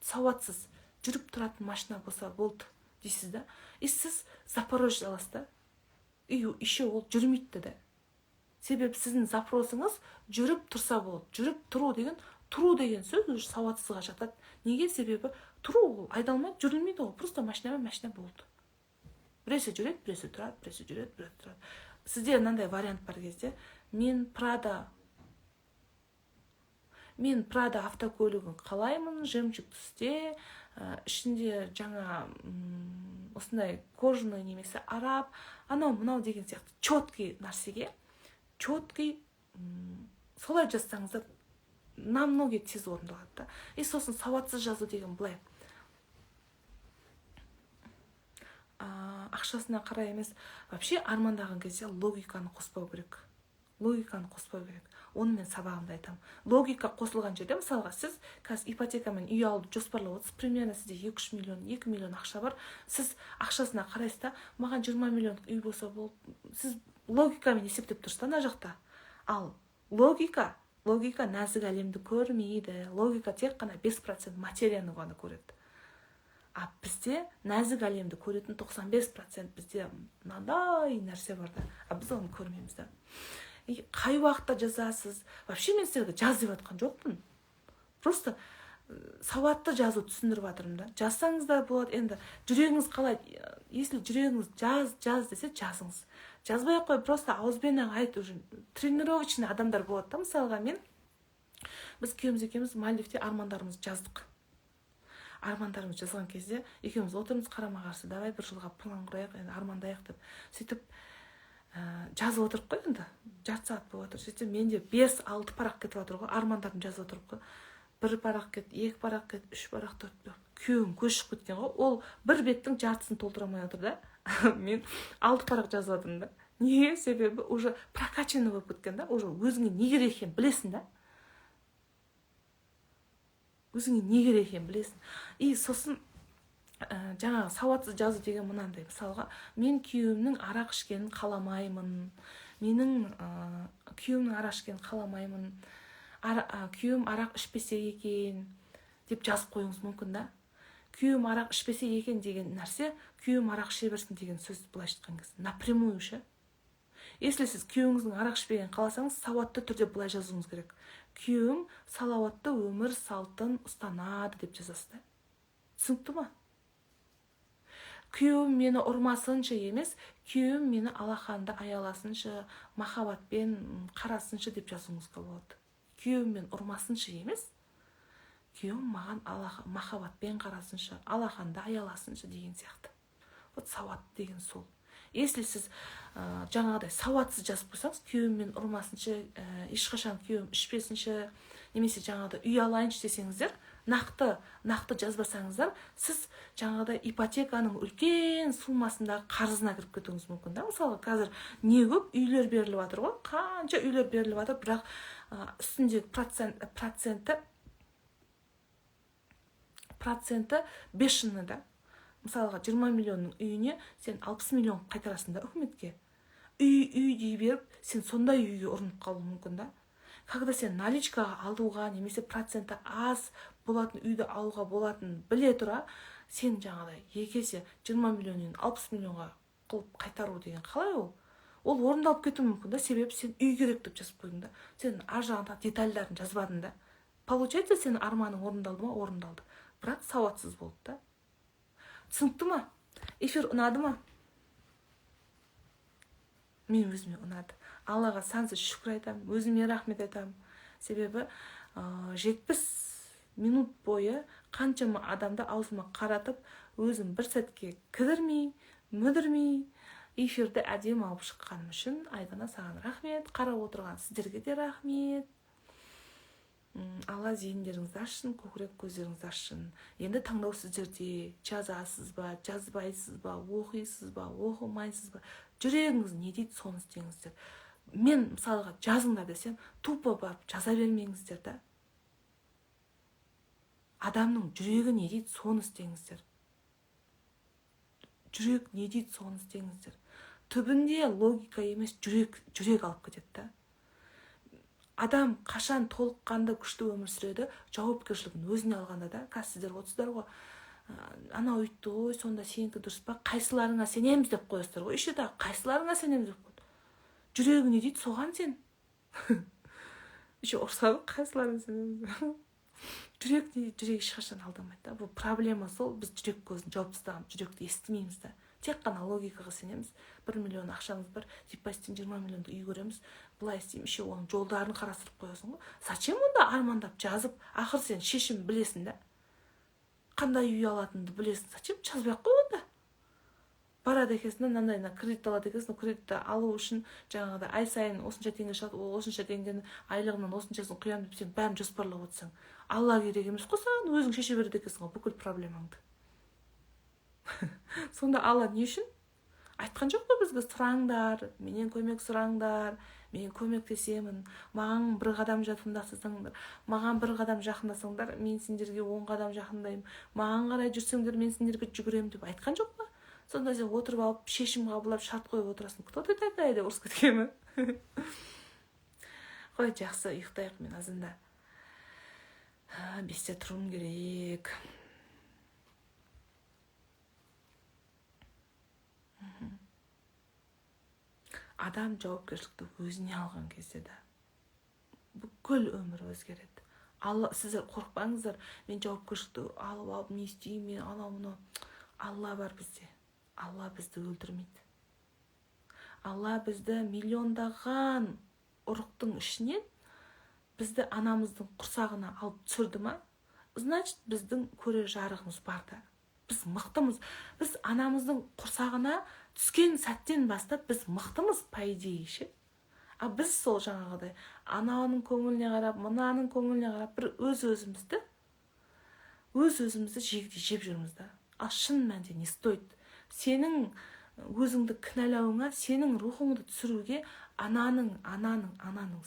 Сауатсыз жүріп тұратын машина болса болды дейсіз да. И сіз Запорожье аласыз да. Еще ол жүрмейді да. Себебі сіздің запросыңыз жүріп тұрса болды. Жүріп тұру деген сөз уже сауатсызға жатады. Неге? Себебі тұру ол айдалмайды, жүрілмейді ол. Просто машина болды. Біресе жүреді, біресе тұрады, біресе жүреді, біресе тұрады. Сізде мынандай вариант бар кезде, мен Прада автокөлігін қалаймын, жемчуг түсте, ішінде жаңа осындай кожаный немесе араб, анау деген сияқты четкий нәрсеге, солай жазсаңыздар намного тез орындалады да. И сосын сауатсыз жазу деген былай. Ақшасына қарай емес, вообще армандаған кезде логиканы қоспау керек. Оны мен сабағымда айтамын. Логика қосылған жерде, мысалға, сіз қазір ипотекамен үй алуды жоспарлап отырсыз, примерно сізде 2 миллион ақша бар. Сіз ақшасына қарайсыз да, маған 20 миллион үй болса болды. Сіз логикамен есептеп тұрсыз ана жақта. Ал логика нәзік әлемді көрмейді. Логика тек қана 5% материяны ғана көреді. А бізде нәзік әлемді көретін 95% бізде мынандай нәрсе бар да. А біз оны көрмейміз да. Қай уақытта жазасыз? Вообще мен сіздерге жаз деп жатқан жоқпын. Просто сауатты жазу түсіндіріп жатырмын да. Жазсаңыз да болады. Енді жүрегіңіз қалайды. Если жүрегіңіз жаз десе, жазыңыз. Жазбай қой, просто ауызбен айт, уже тренировочный адамдар болады да. Мысалға, біз күйеуіміз екеуміз Мальдивте армандарымызды жаздық. Армандарымыз жазған кезде екеуміз отырмыз қарама-қарсы, давай бір жылға план құрайық, енді армандайық деп. Сөйтіп жазып отырып қой, енді жарты сағат болып отыр. Сөйтіп менде 5-6 парақ кетіп отыр ғой, армандарын жазып отырып қой. 1 парақ кет, 2 парақ кет, 3 парақ, 4 парақ. Күйеуім көшіп кеткен ғой. Ол бір беттің жартысын толтыра алмай отыр да. Мен 6 парақ жазып отырмын да. Неге? Себебі уже прокачанный болып кеткен да. Уже өзіңе не керек екенін білесің да. И сосын жаңағы сауатсыз жазу деген мынандай. Мысалға, мен күйеуімнің арақ ішкенін қаламаймын. Күйеуім арақ ішпесе екен деп жазып қойыңыз мүмкін да. Күйеуім арақ ішпесе екен деген нәрсе, күйеуім арақ іше берсін деген сөз былай айтқан кезде. Напрямую ше. Если сіз күйеуіңіздің арақ ішпеген қаласаңыз, сауатты түрде былай жазуыңыз керек. Күйеуім салауатты өмір салтын ұстанады деп жазасыз да. Түсінікті ма? Күйеуім мені ұрмасыншы емес, күйеуім мені алақанда аяласыншы, махаббатпен қарасыншы деп жазуыңызға болады. Күйеуім мені ұрмасыншы емес, күйеуім маған махаббатпен қарасыншы, алақанда аяласыншы деген сияқты. Вот сауат деген сол. Если сіз жаңағыдай сауатсыз жазып қойсаңыз, күйеуім мені ұрмасыншы, ешқашан күйеуім ішпесінші, немесе жаңағыдай үй алайыншы десеңіздер, нақты жазбасаңыздар, сіз жаңағыдай ипотеканың үлкен суммасындағы қарызына кіріп кетуіңіз мүмкін да. Мысалы, қазір не көп үйлер беріліп жатыр ғой, қанша үйлер беріліп жатыр, бірақ үстіндегі проценті бешеный да. Мысалға, 20 миллионның үйіне сен 60 миллион қайтарасың да үкіметке. Үй дей беріп, сен сондай үйге ұрынып қалуы мүмкін да. Когда сен наличкаға алуға, немесе проценті аз болатын үйді алуға болатын біле тұра, сен жаңағыдай 2 есе 20 миллионнан 60 миллионға қылып қайтару деген қалай ол? Ол орындалып кетуі мүмкін да, себебі сен үй керек деп жазып қойдың да. Сен ар жағында детальдарын жазбадың да. Получается, сенің арманың орындалды ма? Орындалды. Бірақ сауатсыз болды да. Түсінікті ма? Эфир ұнады ма? Мен өзіме ұнады. Аллаға сансыз шүкір айтамын, өзіме рахмет айтамын. Себебі 70 минут бойы қаншама адамды аузыма қаратып, өзім бір сәтке кідірмей, мүдірмей, эфирді әдемі алып шыққаным үшін Айдана саған рахмет, қарап отырған сіздерге де рахмет. Алла зейіндеріңізді ашсын, көкірек көздеріңізді ашсын. Енді таңдау сіздерде. Жазасыз ба, жазбайсыз ба, оқисыз ба, оқымайсыз ба, жүрегіңіз не дейді, соны істеңіздер. Мен мысалға жазыңдар десем, тупо барып жаза бермеңіздер да. Адамның жүрегі не дейді, соны істеңіздер. Жүрек не дейді, соны істеңіздер. Түбінде логика емес, жүрек алып кетеді да. Адам қашан толыққанды күшті өмір сүреді, жауапкершілігін өзіне алғанда да. Қазір сіздер отырсыздар ғой, анау өйтті ғой, сонда сенікі дұрыс па, қайсыларыңа сенеміз деп қоясыздар ғой. Еще да қайсыларыңа сенеміз деп қойды. Жүрегі не дейді, соған сен. Еще ұрсады, қайсыларыңа сенеміз. Жүрек не дейді, жүрек ешқашан алдамайды да. Бұл проблема сол, біз жүрек көзін жауып тастаған, жүректі естімейміз да. Тек қана логикаға сенеміз. 1 миллион ақшамыз бар, депозиттен 20 миллионды үй көреміз. Былай істеймін, еще оның жолдарын қарастырып қоясың ғой. Зачем онда армандап жазып, ақыр сен шешім білесің да. Қандай үй алатынды білесің. Зачем жазбай-ақ қой онда? Барады екенсің, мынандайына кредит алады екенсің, кредитті алу үшін жаңағыда ай сайын осынша теңге шығады, ол осынша теңгені айлығынан осыншасын құямын деп сен бәрін жоспарлап отырсаң, Алла керек емес қой, саған өзің шеше береді екенсің ғой бүкіл проблемаңды. Сонда Алла не үшін? Айтқан жоқ қой бізге, сұраңдар, менен көмек сұраңдар, мен көмектесемін, маған бір қадам жақындасаңдар, маған бір қадам жақындасаңдар, мен сендерге 10 қадам жақындаймын, маған қарай жүрсеңдер, мен сендерге жүгіремін деп айтқан жоқ па? Сонда сен отырып алып, шешім қабылдап, шарт қойып отырасың. Кто ты такая деп ұрысып кеткені? Қой, жақсы, ұйықтайық, мен азында 5-те тұруым керек. Адам жауапкершілікті өзіне алған кезде да бүкіл өмір өзгереді. Сіздер қорықпаңыздар, мен жауапкершілікті алып не істеймін, мен анау-мынау. Алла бар бізде. Алла бізді өлтірмейді. Алла бізді миллиондаған ұрықтың ішінен бізді анамыздың құрсағына алып түсірді ма? Значит, біздің көрер жарығымыз бар да. Біз мықтымыз. Біз анамыздың құрсағына түскен сәттен бастап біз мықтымыз, по идее ше. А біз сол жаңағыдай ананың көңіліне қарап, мынаның көңіліне қарап, бір өз-өзімізді жегідей жеп жүрміз да. А шын мәнде не стоит? Сенің өзіңді кінәлауыңа, сенің рухыңды түсіруге ананың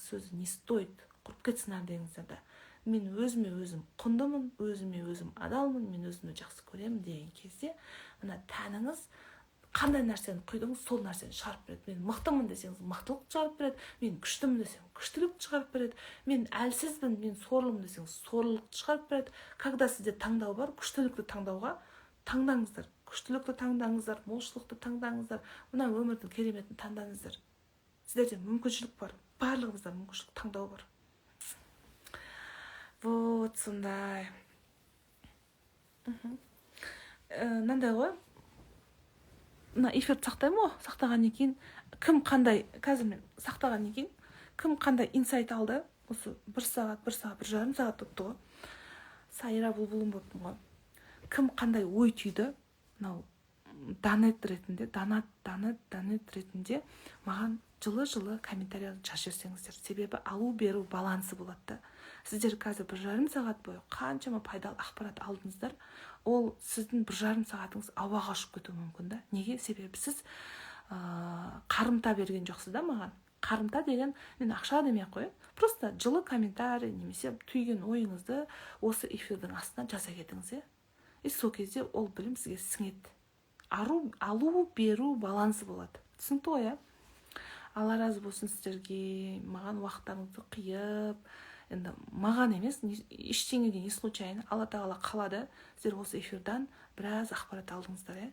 сөзі не стоит? Құрып кетсін деңіздер да. Мен өзіме өзім құндымын, өзіме өзім адалмын, мен өзімді жақсы көремін деген кезде, мына тәніңіз қандай нәрсені құйдыңыз, сол нәрсені шығарып береді. Мен мықтымын десеңіз, мықтылықты шығарып береді. Мен күштімін десең, күштілікті шығарып береді. Мен әлсізбін, мен сорлымын десеңіз, сорлылықты шығарып береді. Когда сізде таңдау бар, күштілікті таңдауға таңдаңыздар. Күштілікті таңдаңыздар, молшылықты таңдаңыздар. Мына өмірдің кереметін таңдаңыздар. Сіздерде мүмкіншілік бар. Барлығымызда мүмкіншілік таңдау бар. Вот сондай. Мынандай ғой. Мына эфирді сақтаймын ғой, сақтағаннан кейін кім қандай, қазір мен сақтағаннан кейін кім қандай инсайт алды, осы 1 сағат, 1,5 сағат өтті ғой, сайра бұлбұлым болыппын ғой, кім қандай ой түйді, мынау донет ретінде маған жылы комментария жазып жіберсеңіздер, себебі алу беру балансы болады да. Сіздер қазір 1,5 сағат бойы қаншама пайдалы ақпарат алдыңыздар, ол сіздің 1,5 сағатыңыз ауаға ұшып кетуі мүмкін да. Неге? Себебі сіз қарымта берген жоқсыз да маған. Қарымта деген, мен ақша демей қой, просто жылы комментарий немесе түйген ойыңызды осы эфирдің астына жаза кетіңіз. И сол кезде ол білім сізге сіңеді. Алу беру балансы болады. Түсінікті ғой, Алла разы болсын сіздерге, маған уақыттарыңызды қиып, енді маған емес, ештеңеге не случайно, алла тағала қалады, сіздер осы эфирдан біраз ақпарат алдыңыздар.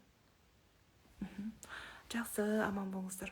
Жақсы, аман болыңыздар.